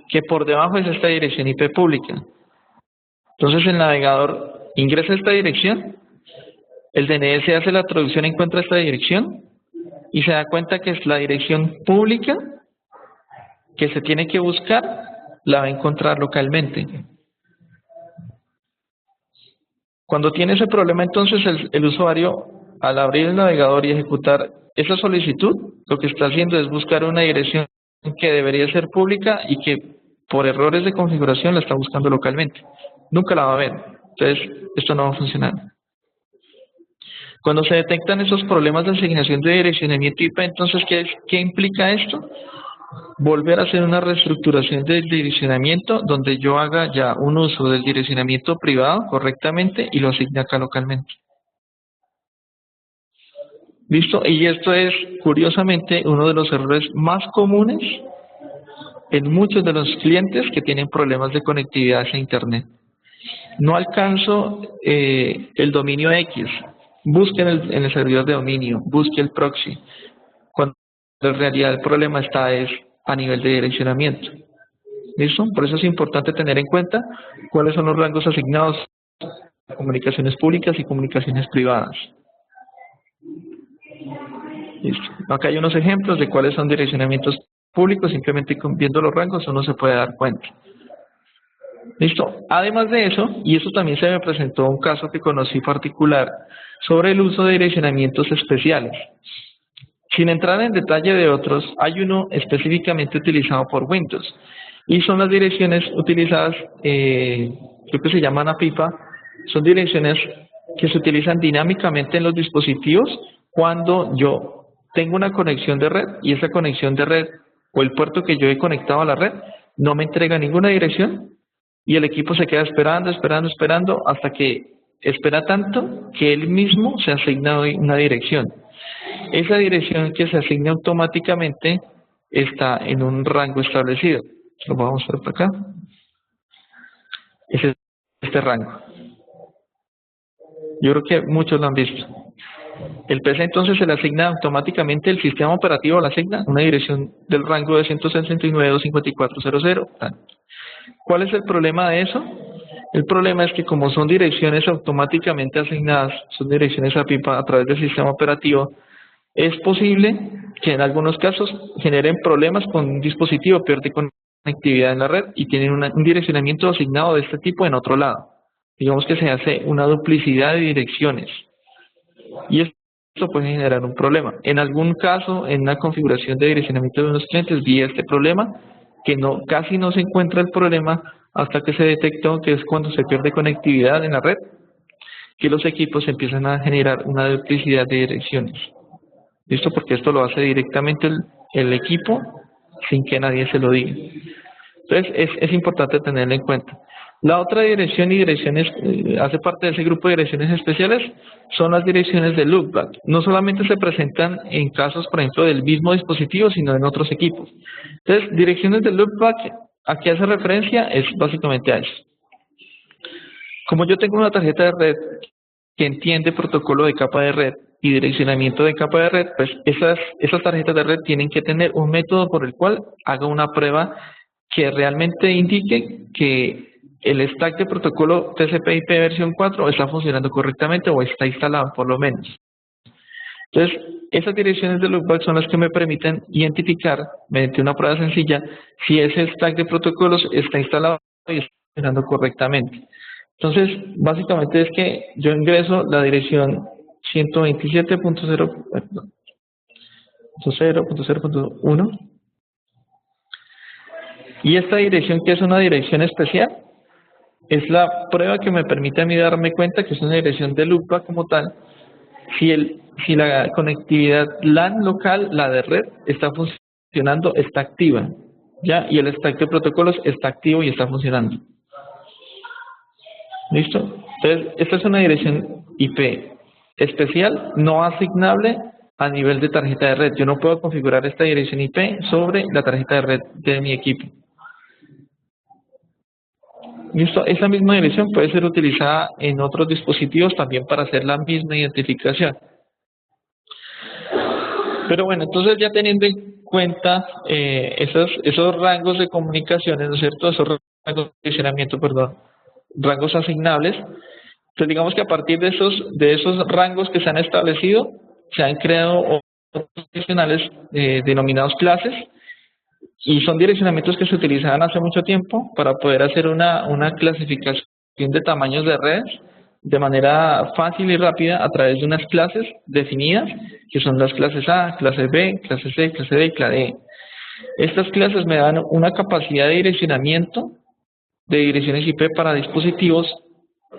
que por debajo es esta dirección IP pública. Entonces el navegador ingresa esta dirección, el DNS hace la traducción, encuentra esta dirección y se da cuenta que es la dirección pública que se tiene que buscar, la va a encontrar localmente. Cuando tiene ese problema, entonces el usuario, al abrir el navegador y ejecutar esa solicitud, lo que está haciendo es buscar una dirección que debería ser pública y que por errores de configuración la está buscando localmente. Nunca la va a ver. Entonces, esto no va a funcionar. Cuando se detectan esos problemas de asignación de direccionamiento IP, entonces, ¿qué implica esto? Volver a hacer una reestructuración del direccionamiento donde yo haga ya un uso del direccionamiento privado correctamente y lo asigne acá localmente. ¿Listo? Y esto es, curiosamente, uno de los errores más comunes en muchos de los clientes que tienen problemas de conectividad hacia Internet. no alcanzo el dominio X, busque en el servidor de dominio, busque el proxy, cuando en realidad el problema está es a nivel de direccionamiento. ¿Listo? Por eso es importante tener en cuenta cuáles son los rangos asignados a comunicaciones públicas y comunicaciones privadas. ¿Listo? Acá hay unos ejemplos de cuáles son direccionamientos públicos, simplemente viendo los rangos uno se puede dar cuenta. ¿Listo? Además de eso, y eso también se me presentó un caso que conocí particular sobre el uso de direccionamientos especiales. Sin entrar en detalle de otros, hay uno específicamente utilizado por Windows y son las direcciones utilizadas, creo que se llaman APIPA, son direcciones que se utilizan dinámicamente en los dispositivos cuando yo tengo una conexión de red y esa conexión de red o el puerto que yo he conectado a la red no me entrega ninguna dirección y el equipo se queda esperando hasta que espera tanto que él mismo se asigna una dirección. Esa dirección que se asigna automáticamente está en un rango establecido. Lo vamos a ver por acá. Es este rango. Yo creo que muchos lo han visto. El PC entonces se le asigna automáticamente, el sistema operativo le asigna una dirección del rango de 169.254.00. ¿Cuál es el problema de eso? El problema es que como son direcciones automáticamente asignadas, son direcciones APIPA a través del sistema operativo, es posible que en algunos casos generen problemas con un dispositivo, pierde conectividad en la red y tienen un direccionamiento asignado de este tipo en otro lado. Digamos que se hace una duplicidad de direcciones y esto puede generar un problema. En algún caso, en una configuración de direccionamiento de unos clientes, vi este problema, que casi no se encuentra el problema hasta que se detectó que es cuando se pierde conectividad en la red, que los equipos empiezan a generar una duplicidad de direcciones. ¿Listo? Porque esto lo hace directamente el equipo sin que nadie se lo diga. Entonces es importante tenerlo en cuenta. La otra dirección y direcciones, hace parte de ese grupo de direcciones especiales, son las direcciones de loopback. No solamente se presentan en casos, por ejemplo, del mismo dispositivo, sino en otros equipos. Entonces, direcciones de loopback, ¿a qué hace referencia? Es básicamente a eso. Como yo tengo una tarjeta de red que entiende protocolo de capa de red y direccionamiento de capa de red, pues esas tarjetas de red tienen que tener un método por el cual haga una prueba que realmente indique que el stack de protocolo TCP/IP versión 4 está funcionando correctamente o está instalado por lo menos. Entonces, esas direcciones de loopback son las que me permiten identificar mediante una prueba sencilla si ese stack de protocolos está instalado y está funcionando correctamente. Entonces, básicamente es que yo ingreso la dirección 127.0.0.1 y esta dirección, que es una dirección especial, es la prueba que me permite a mí darme cuenta que es una dirección de loopback como tal, si la conectividad LAN local, la de red, está funcionando, está activa, ¿ya? Y el stack de protocolos está activo y está funcionando. ¿Listo? Entonces, esta es una dirección IP especial, no asignable a nivel de tarjeta de red. Yo no puedo configurar esta dirección IP sobre la tarjeta de red de mi equipo. ¿Listo? Esa misma dirección puede ser utilizada en otros dispositivos también para hacer la misma identificación. Pero bueno, entonces ya teniendo en cuenta esos rangos de comunicaciones, ¿no es cierto? Esos rangos de direccionamiento, perdón, rangos asignables, pues digamos que a partir de esos rangos que se han establecido, se han creado otros adicionales denominados clases, y son direccionamientos que se utilizaban hace mucho tiempo para poder hacer una clasificación de tamaños de redes de manera fácil y rápida a través de unas clases definidas, que son las clases A, clase B, clase C, clase D y clase E. Estas clases me dan una capacidad de direccionamiento de direcciones IP para dispositivos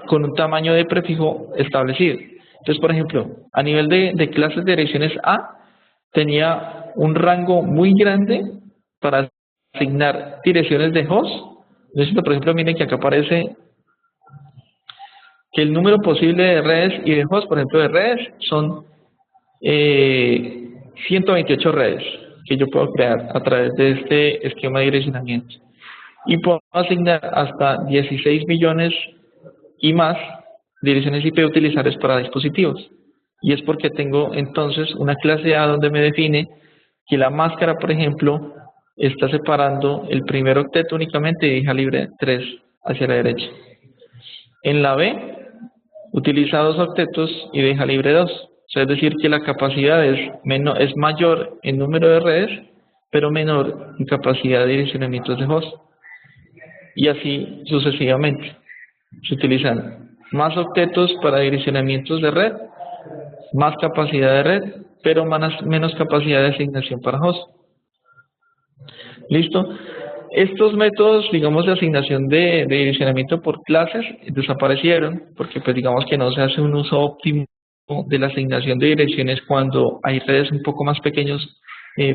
con un tamaño de prefijo establecido. Entonces, por ejemplo, a nivel de clases de direcciones A, tenía un rango muy grande para asignar direcciones de host. Entonces, por ejemplo, miren que acá aparece que el número posible de redes y de host, por ejemplo, de redes, son 128 redes que yo puedo crear a través de este esquema de direccionamiento. Y puedo asignar hasta 16 millones y más direcciones IP utilizables para dispositivos. Y es porque tengo entonces una clase A donde me define que la máscara, por ejemplo, está separando el primer octeto únicamente y deja libre 3 hacia la derecha. En la B, utiliza 2 octetos y deja libre 2. O sea, es decir, que la capacidad es mayor en número de redes, pero menor en capacidad de direccionamientos de host. Y así sucesivamente. Se utilizan más octetos para direccionamientos de red, más capacidad de red, pero menos capacidad de asignación para host. ¿Listo? Estos métodos, digamos, de asignación de direccionamiento por clases desaparecieron porque, pues, digamos que no se hace un uso óptimo de la asignación de direcciones cuando hay redes un poco más pequeños.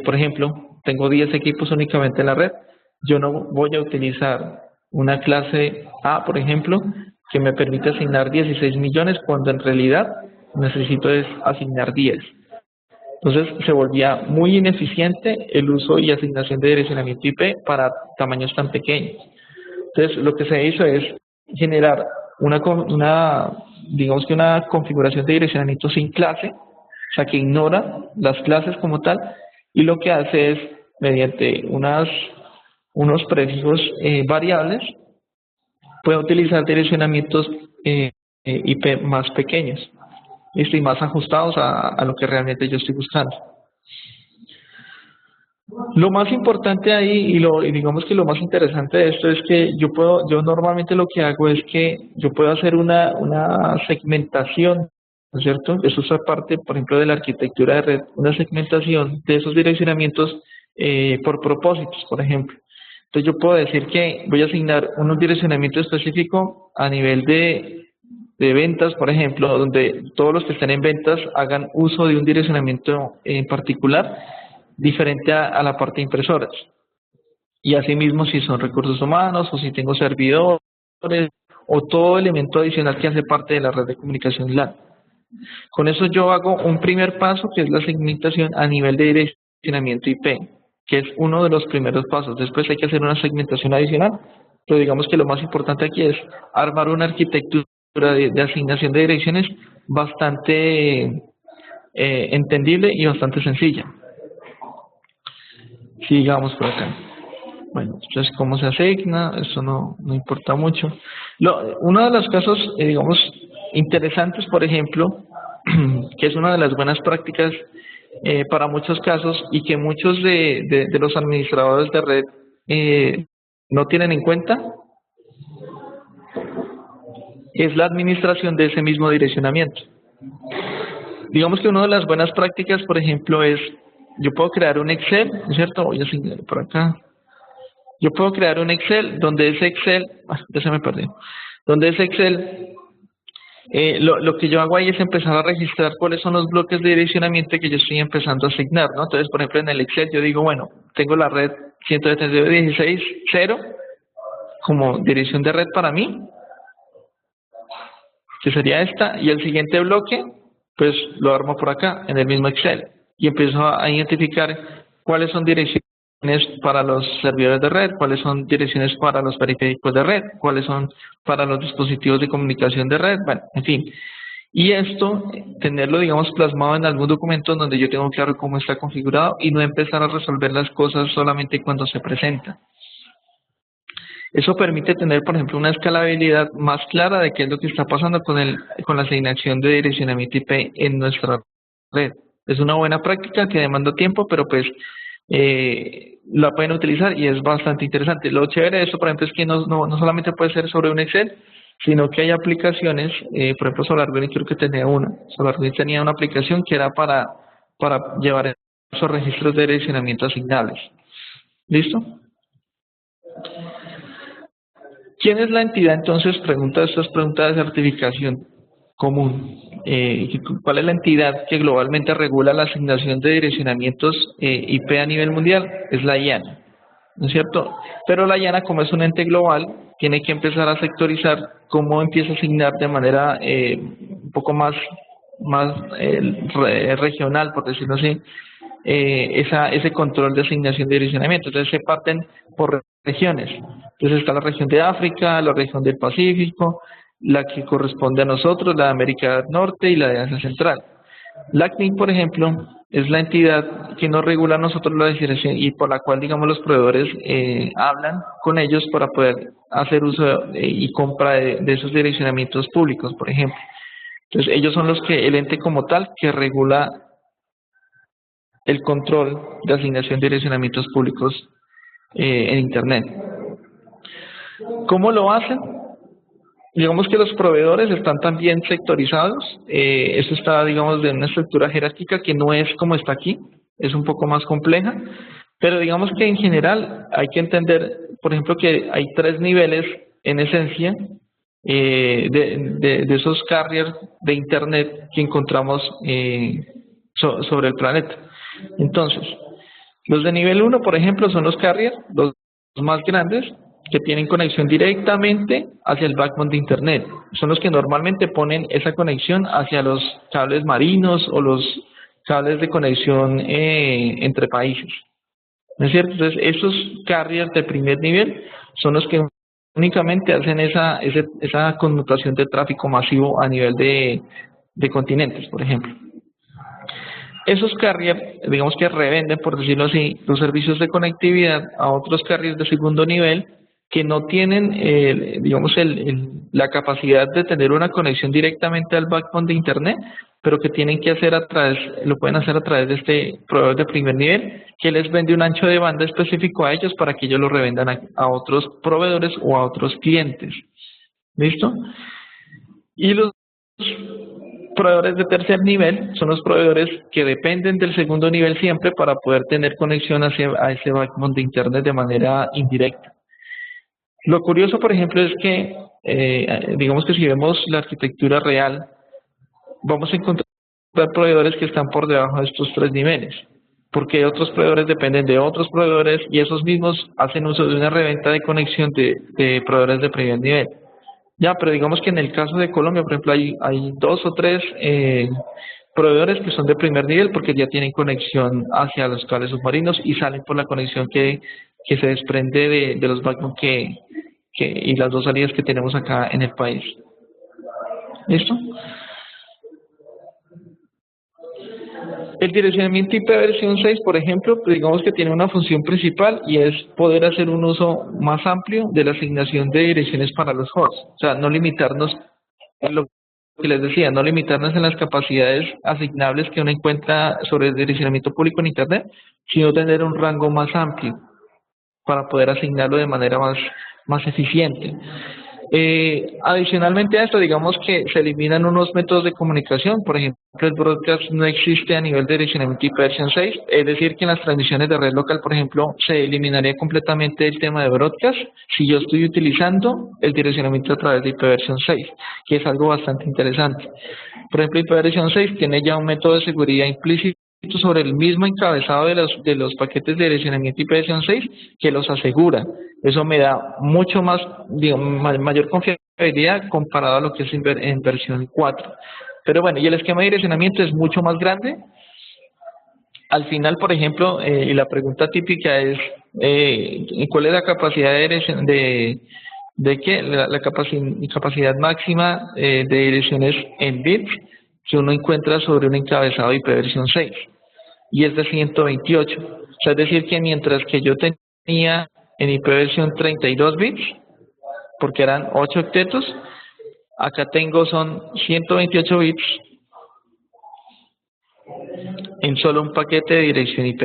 Por ejemplo, tengo 10 equipos únicamente en la red. Yo no voy a utilizar una clase A, por ejemplo, que me permite asignar 16 millones cuando en realidad necesito es asignar 10. Entonces se volvía muy ineficiente el uso y asignación de direccionamiento IP para tamaños tan pequeños. Entonces lo que se hizo es generar digamos que una configuración de direccionamiento sin clase, o sea que ignora las clases como tal, y lo que hace es mediante unos prefijos variables, puede utilizar direccionamientos IP más pequeños. Y más ajustados a lo que realmente yo estoy buscando. Lo más importante ahí y digamos que lo más interesante de esto es que yo normalmente lo que hago es que yo puedo hacer una segmentación, ¿no es cierto? Eso es parte, por ejemplo, de la arquitectura de red, una segmentación de esos direccionamientos por propósitos, por ejemplo. Entonces yo puedo decir que voy a asignar un direccionamiento específico a nivel de ventas, por ejemplo, donde todos los que estén en ventas hagan uso de un direccionamiento en particular, diferente a la parte de impresoras. Y asimismo, si son recursos humanos o si tengo servidores o todo elemento adicional que hace parte de la red de comunicación LAN. Con eso yo hago un primer paso, que es la segmentación a nivel de direccionamiento IP, que es uno de los primeros pasos. Después hay que hacer una segmentación adicional, pero digamos que lo más importante aquí es armar una arquitectura de asignación de direcciones bastante entendible y bastante sencilla. Sigamos por acá. Bueno, entonces cómo se asigna, eso no importa mucho. Uno de los casos, digamos, interesantes, por ejemplo, que es una de las buenas prácticas para muchos casos y que muchos de los administradores de red no tienen en cuenta, es la administración de ese mismo direccionamiento. Digamos que una de las buenas prácticas, por ejemplo, es, yo puedo crear un Excel, ¿no es cierto? Voy a asignar por acá. Yo puedo crear un Excel donde ese Excel, ya se me perdió, donde ese Excel, lo que yo hago ahí es empezar a registrar cuáles son los bloques de direccionamiento que yo estoy empezando a asignar, ¿no? Entonces, por ejemplo, en el Excel yo digo, bueno, tengo la red 172.16.0 como dirección de red para mí, que sería esta, y el siguiente bloque, pues lo armo por acá, en el mismo Excel, y empiezo a identificar cuáles son direcciones para los servidores de red, cuáles son direcciones para los periféricos de red, cuáles son para los dispositivos de comunicación de red, bueno, en fin. Y esto, tenerlo, digamos, plasmado en algún documento donde yo tengo claro cómo está configurado y no empezar a resolver las cosas solamente cuando se presentan. Eso permite tener, por ejemplo, una escalabilidad más clara de qué es lo que está pasando con la asignación de direccionamiento IP en nuestra red. Es una buena práctica que demanda tiempo, pero pues la pueden utilizar y es bastante interesante. Lo chévere de esto, por ejemplo, es que no solamente puede ser sobre un Excel, sino que hay aplicaciones, por ejemplo, SolarWinds creo que tenía una. SolarWinds tenía una aplicación que era para llevar esos registros de direccionamiento asignables. ¿Listo? ¿Quién es la entidad entonces? Estas preguntas de certificación común. ¿Cuál es la entidad que globalmente regula la asignación de direccionamientos IP a nivel mundial? Es la IANA, ¿no es cierto? Pero la IANA, como es un ente global, tiene que empezar a sectorizar cómo empieza a asignar de manera un poco más regional, por decirlo así, ese control de asignación de direccionamiento. Entonces se parten por regiones. Entonces está la región de África, la región del Pacífico, la que corresponde a nosotros, la de América Norte y la de Asia Central. La CNIC, por ejemplo, es la entidad que nos regula a nosotros la dirección y por la cual, digamos, los proveedores hablan con ellos para poder hacer uso y compra de esos direccionamientos públicos, por ejemplo. Entonces, ellos son el ente como tal que regula el control de asignación de direccionamientos públicos en Internet. ¿Cómo lo hacen? Digamos que los proveedores están también sectorizados. Eso está, digamos, de una estructura jerárquica que no es como está aquí, es un poco más compleja, pero digamos que en general hay que entender, por ejemplo, que hay 3 niveles en esencia de esos carriers de Internet que encontramos sobre el planeta. Entonces, los de nivel 1, por ejemplo, son los carriers, los más grandes, que tienen conexión directamente hacia el backbone de Internet. Son los que normalmente ponen esa conexión hacia los cables marinos o los cables de conexión entre países. ¿No es cierto? Entonces, esos carriers de primer nivel son los que únicamente hacen esa conmutación de tráfico masivo a nivel de continentes, por ejemplo. Esos carriers, digamos que revenden, por decirlo así, los servicios de conectividad a otros carriers de segundo nivel que no tienen, digamos, la capacidad de tener una conexión directamente al backbone de Internet, pero que tienen que hacer lo pueden hacer a través de este proveedor de primer nivel, que les vende un ancho de banda específico a ellos para que ellos lo revendan a otros proveedores o a otros clientes. ¿Listo? Y los proveedores de tercer nivel son los proveedores que dependen del segundo nivel siempre para poder tener conexión a ese backbone de Internet de manera indirecta. Lo curioso, por ejemplo, es que, digamos que si vemos la arquitectura real, vamos a encontrar proveedores que están por debajo de estos 3 niveles, porque otros proveedores dependen de otros proveedores y esos mismos hacen uso de una reventa de conexión de proveedores de primer nivel. Ya, pero digamos que en el caso de Colombia, por ejemplo, hay 2 o 3 proveedores que son de primer nivel porque ya tienen conexión hacia los cables submarinos y salen por la conexión que se desprende de los backbone y las 2 salidas que tenemos acá en el país. ¿Listo? El direccionamiento IP versión 6, por ejemplo, pues digamos que tiene una función principal y es poder hacer un uso más amplio de la asignación de direcciones para los hosts. O sea, no limitarnos en lo que les decía, no limitarnos en las capacidades asignables que uno encuentra sobre el direccionamiento público en Internet, sino tener un rango más amplio para poder asignarlo de manera más eficiente. Adicionalmente a esto, digamos que se eliminan unos métodos de comunicación. Por ejemplo, el broadcast no existe a nivel de direccionamiento IP versión 6, es decir, que en las transmisiones de red local, por ejemplo, se eliminaría completamente el tema de broadcast si yo estoy utilizando el direccionamiento a través de IP versión 6, que es algo bastante interesante. Por ejemplo, IP versión 6 tiene ya un método de seguridad implícito sobre el mismo encabezado de los paquetes de direccionamiento IP versión 6 que los asegura. Eso me da mucho más, digamos, mayor confiabilidad comparado a lo que es en versión 4. Pero bueno, y el esquema de direccionamiento es mucho más grande. Al final, por ejemplo, y la pregunta típica es, ¿cuál es la capacidad de qué? La capacidad máxima de direcciones en bits que uno encuentra sobre un encabezado IP versión 6 y es de 128. O sea, es decir que mientras que yo tenía en IP versión 32 bits, porque eran 8 octetos, acá son 128 bits en solo un paquete de dirección IP.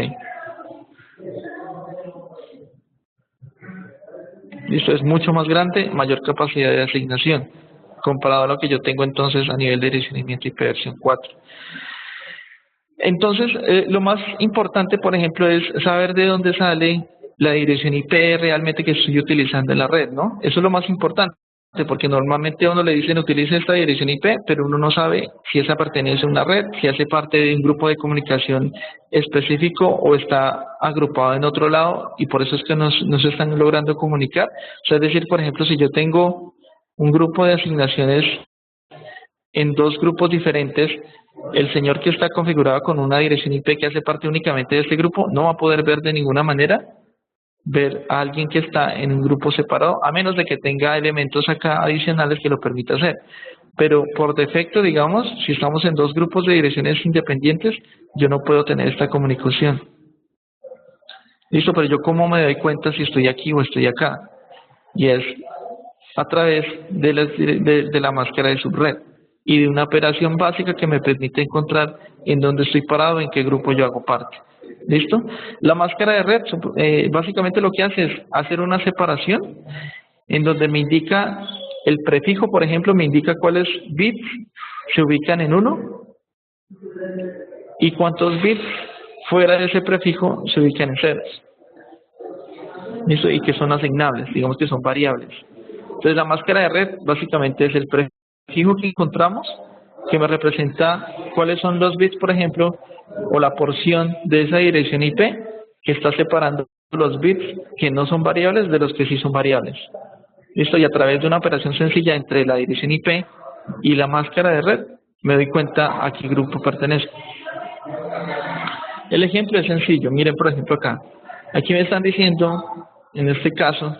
Listo, es mucho más grande, mayor capacidad de asignación, comparado a lo que yo tengo entonces a nivel de direccionamiento IP versión 4. Entonces, lo más importante, por ejemplo, es saber de dónde sale la dirección IP realmente que estoy utilizando en la red, ¿no? Eso es lo más importante, porque normalmente a uno le dicen utilice esta dirección IP, pero uno no sabe si esa pertenece a una red, si hace parte de un grupo de comunicación específico o está agrupado en otro lado y por eso es que no se están logrando comunicar. O sea, es decir, por ejemplo, si yo tengo un grupo de asignaciones en 2 grupos diferentes, el señor que está configurado con una dirección IP que hace parte únicamente de este grupo no va a poder ver de ninguna manera ver a alguien que está en un grupo separado, a menos de que tenga elementos acá adicionales que lo permita hacer. Pero por defecto, digamos, si estamos en dos grupos de direcciones independientes, yo no puedo tener esta comunicación. Listo, pero yo cómo me doy cuenta si estoy aquí o estoy acá. Y es a través de la máscara de subred y de una operación básica que me permite encontrar en dónde estoy parado, en qué grupo yo hago parte. ¿Listo? La máscara de red básicamente lo que hace es hacer una separación en donde me indica el prefijo, por ejemplo, me indica cuáles bits se ubican en 1 y cuántos bits fuera de ese prefijo se ubican en ceros. ¿Listo? Y que son asignables, digamos que son variables. Entonces la máscara de red básicamente es el prefijo que encontramos que me representa cuáles son los bits, por ejemplo, o la porción de esa dirección IP que está separando los bits que no son variables de los que sí son variables. Listo, y a través de una operación sencilla entre la dirección IP y la máscara de red me doy cuenta a qué grupo pertenezco. El ejemplo es sencillo, miren por ejemplo acá. Aquí me están diciendo, en este caso,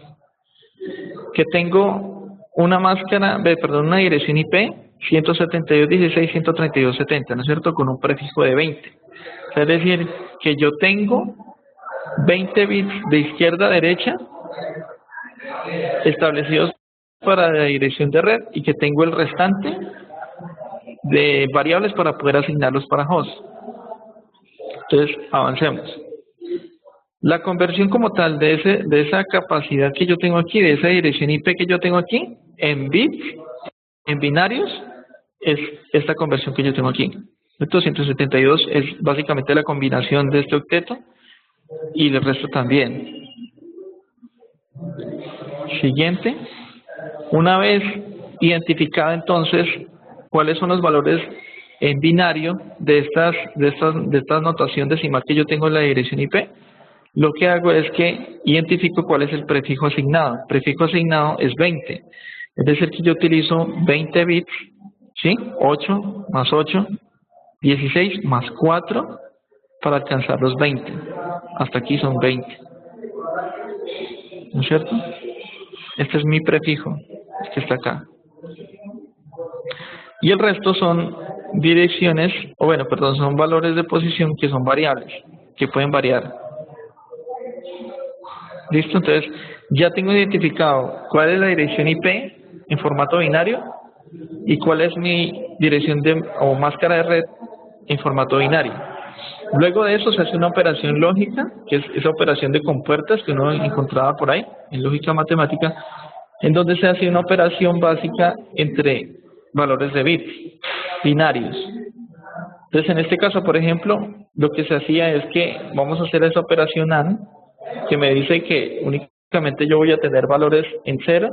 que tengo una una dirección IP 172.16.132.70, ¿no es cierto? Con un prefijo de 20. Es decir, que yo tengo 20 bits de izquierda a derecha establecidos para la dirección de red y que tengo el restante de variables para poder asignarlos para host. Entonces, avancemos. La conversión como tal de esa capacidad que yo tengo aquí, de esa dirección IP que yo tengo aquí, en bits, en binarios, es esta conversión que yo tengo aquí. 272 es básicamente la combinación de este octeto y el resto también. Siguiente. Una vez identificado entonces cuáles son los valores en binario de esta notación decimal que yo tengo en la dirección IP, lo que hago es que identifico cuál es el prefijo asignado. El prefijo asignado es 20. Es decir, que yo utilizo 20 bits, ¿sí? 8 más 8, 16 más 4 para alcanzar los 20. Hasta aquí son 20. ¿No es cierto? Este es mi prefijo, que está acá. Y el resto son direcciones, son valores de posición que son variables, que pueden variar. ¿Listo? Entonces, ya tengo identificado cuál es la dirección IP en formato binario y cuál es mi dirección o máscara de red en formato binario. Luego de eso se hace una operación lógica, que es esa operación de compuertas que uno encontraba por ahí, en lógica matemática, en donde se hace una operación básica entre valores de bits binarios. Entonces, en este caso, por ejemplo, lo que se hacía es que vamos a hacer esa operación AND, que me dice que únicamente yo voy a tener valores en 0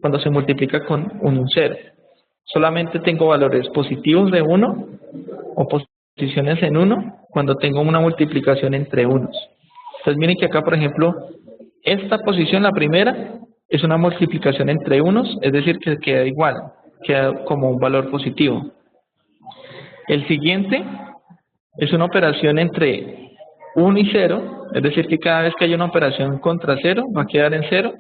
cuando se multiplica con un 0. Solamente tengo valores positivos de 1 o posiciones en 1 cuando tengo una multiplicación entre unos. Entonces miren que acá, por ejemplo, esta posición, la primera, es una multiplicación entre unos, es decir, que queda igual, queda como un valor positivo. El siguiente es una operación entre 1 y 0, es decir, que cada vez que haya una operación contra 0 va a quedar en 0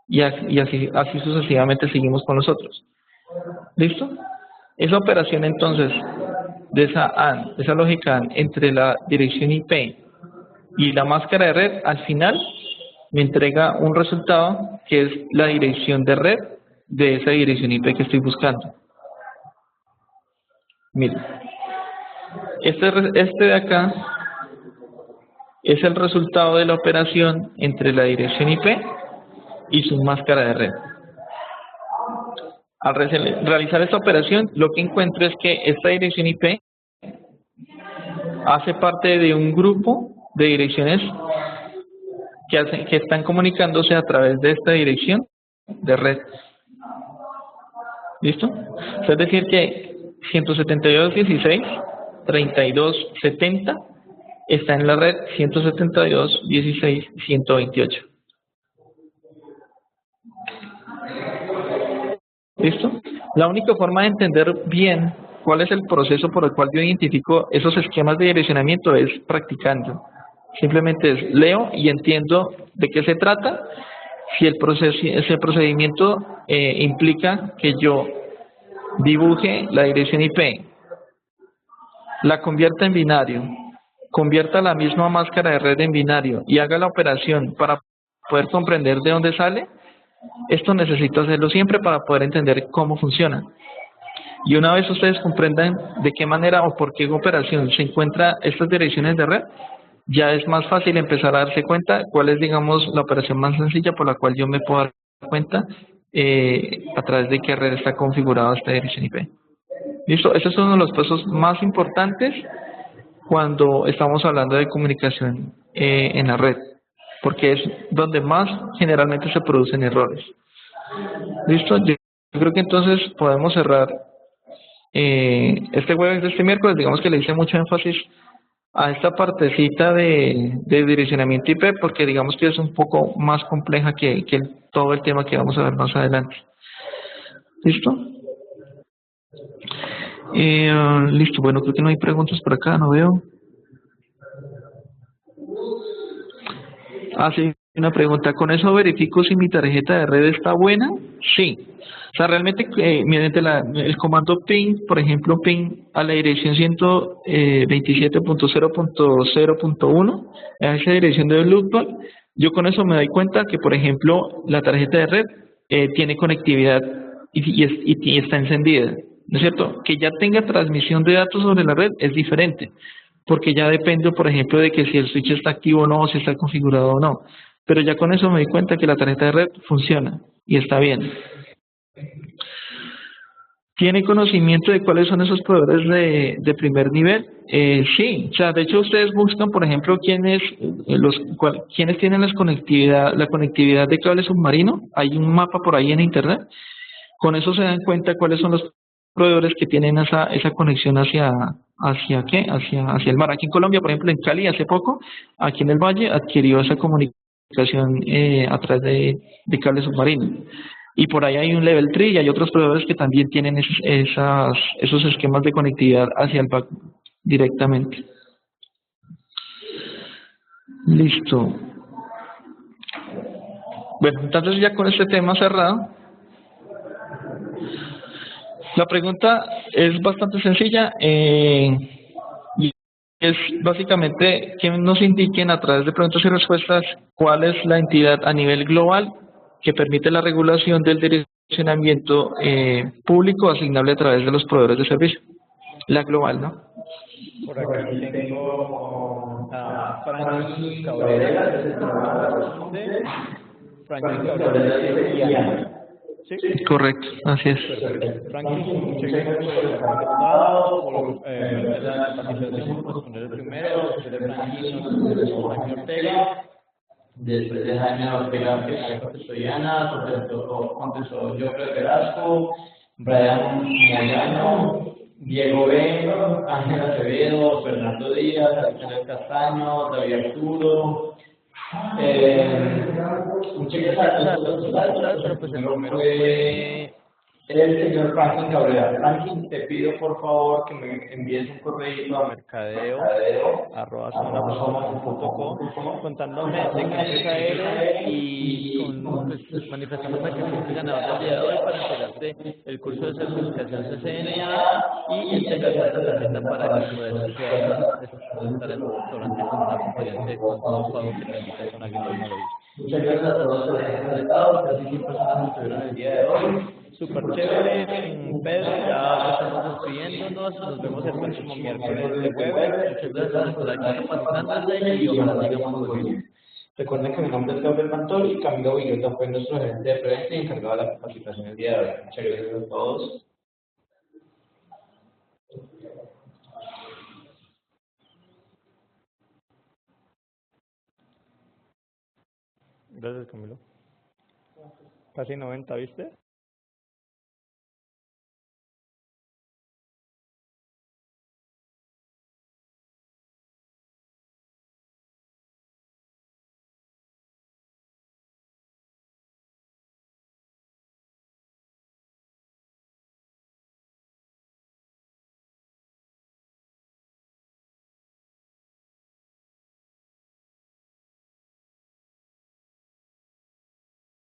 y así sucesivamente seguimos con los otros. ¿Listo? Esa operación entonces de esa lógica AND entre la dirección IP y la máscara de red, al final me entrega un resultado que es la dirección de red de esa dirección IP que estoy buscando. Miren, este de acá es el resultado de la operación entre la dirección IP y su máscara de red. Al realizar esta operación, lo que encuentro es que esta dirección IP hace parte de un grupo de direcciones que están comunicándose a través de esta dirección de red. ¿Listo? Es decir que 172.16.32.70 está en la red 172.16.128. ¿Listo? La única forma de entender bien cuál es el proceso por el cual yo identifico esos esquemas de direccionamiento es practicando. Simplemente leo y entiendo ¿De qué se trata? Si ese procedimiento implica que yo dibuje la dirección IP, la convierta en binario, convierta la misma máscara de red en binario y haga la operación para poder comprender de dónde sale, esto necesito hacerlo siempre para poder entender cómo funciona. Y una vez ustedes comprendan de qué manera o por qué operación se encuentran estas direcciones de red, ya es más fácil empezar a darse cuenta cuál es, digamos, la operación más sencilla por la cual yo me puedo dar cuenta a través de qué red está configurada esta dirección IP. ¿Listo? Ese es uno de los pasos más importantes cuando estamos hablando de comunicación en la red, porque es donde más generalmente se producen errores. ¿Listo? Yo creo que entonces podemos cerrar este jueves de este miércoles. Digamos que le hice mucho énfasis a esta partecita de direccionamiento IP, porque digamos que es un poco más compleja que todo el tema que vamos a ver más adelante. ¿Listo? Listo, bueno, creo que no hay preguntas por acá, no veo. Ah, sí, una pregunta. ¿Con eso verifico si mi tarjeta de red está buena? Sí. O sea, realmente mediante el comando ping, por ejemplo, ping a la dirección 127.0.0.1, a esa dirección de loopback, yo con eso me doy cuenta que, por ejemplo, la tarjeta de red tiene conectividad y está encendida. ¿No es cierto? Que ya tenga transmisión de datos sobre la red es diferente, porque ya depende, por ejemplo, de que si el switch está activo o no, si está configurado o no. Pero ya con eso me di cuenta que la tarjeta de red funciona y está bien. ¿Tiene conocimiento de cuáles son esos proveedores de primer nivel? Sí, o sea, de hecho ustedes buscan, por ejemplo, quiénes tienen la conectividad de cable submarino. Hay un mapa por ahí en internet. Con eso se dan cuenta cuáles son los proveedores que tienen esa conexión hacia ¿qué? Hacia el mar. Aquí en Colombia, por ejemplo, en Cali, hace poco, aquí en el Valle, adquirió esa comunicación a través de cable submarino. Y por ahí hay un Level 3 y hay otros proveedores que también tienen esos esquemas de conectividad hacia el back directamente. Listo. Bueno, entonces ya con este tema cerrado, la pregunta es bastante sencilla y es básicamente que nos indiquen a través de preguntas y respuestas cuál es la entidad a nivel global que permite la regulación del direccionamiento público asignable a través de los proveedores de servicio. La global, ¿no? Por aquí tengo a Franklin Cabrera, ese es el que me responde. Franklin Cabrera dice IANA. ¿Sí? Correcto, así es. Perfecto. Franklin, muchas gracias por haberse conectado, por meter la participación, por responder el primero. Después de Franklin nos contestó Jaime Ortega. Después de Jaime Ortega, que también contestó Diana, contestó Jofre Velasco, Brian Moyano, Diego B, Ángel Acevedo, Fernando Díaz, Alexander Castaño, David Arturo. Muchas gracias a todos, pero pues el primero fue el señor Franklin Cabrera. Franklin, te pido por favor que me envíes un correo a mercadeo@zonaplasma.com contándome de qué empresa eres y pues, manifestándome que fuiste ganador del día de hoy para entregarte el curso de certificación CCNA y el tener esta tarjeta para que puedas estar en un restaurante con un acompañante con todo un pago que te invita con alguien más maravilloso. Muchas gracias a todos por haber conectado, casi 100 personas que estuvieron el día de hoy. Súper chévere, Pedro, ya estamos despidiéndonos, nos vemos el próximo miércoles de jueves. Muchas gracias por estar aquí capacitándose y ojalá sigamos volviendo. Recuerden que mi nombre es Gabriel Mantol y Camilo Villota fue nuestro gerente de prensa y encargado de la capacitación el día de hoy. Muchas gracias a todos. Gracias, Camilo. Casi 90, ¿viste?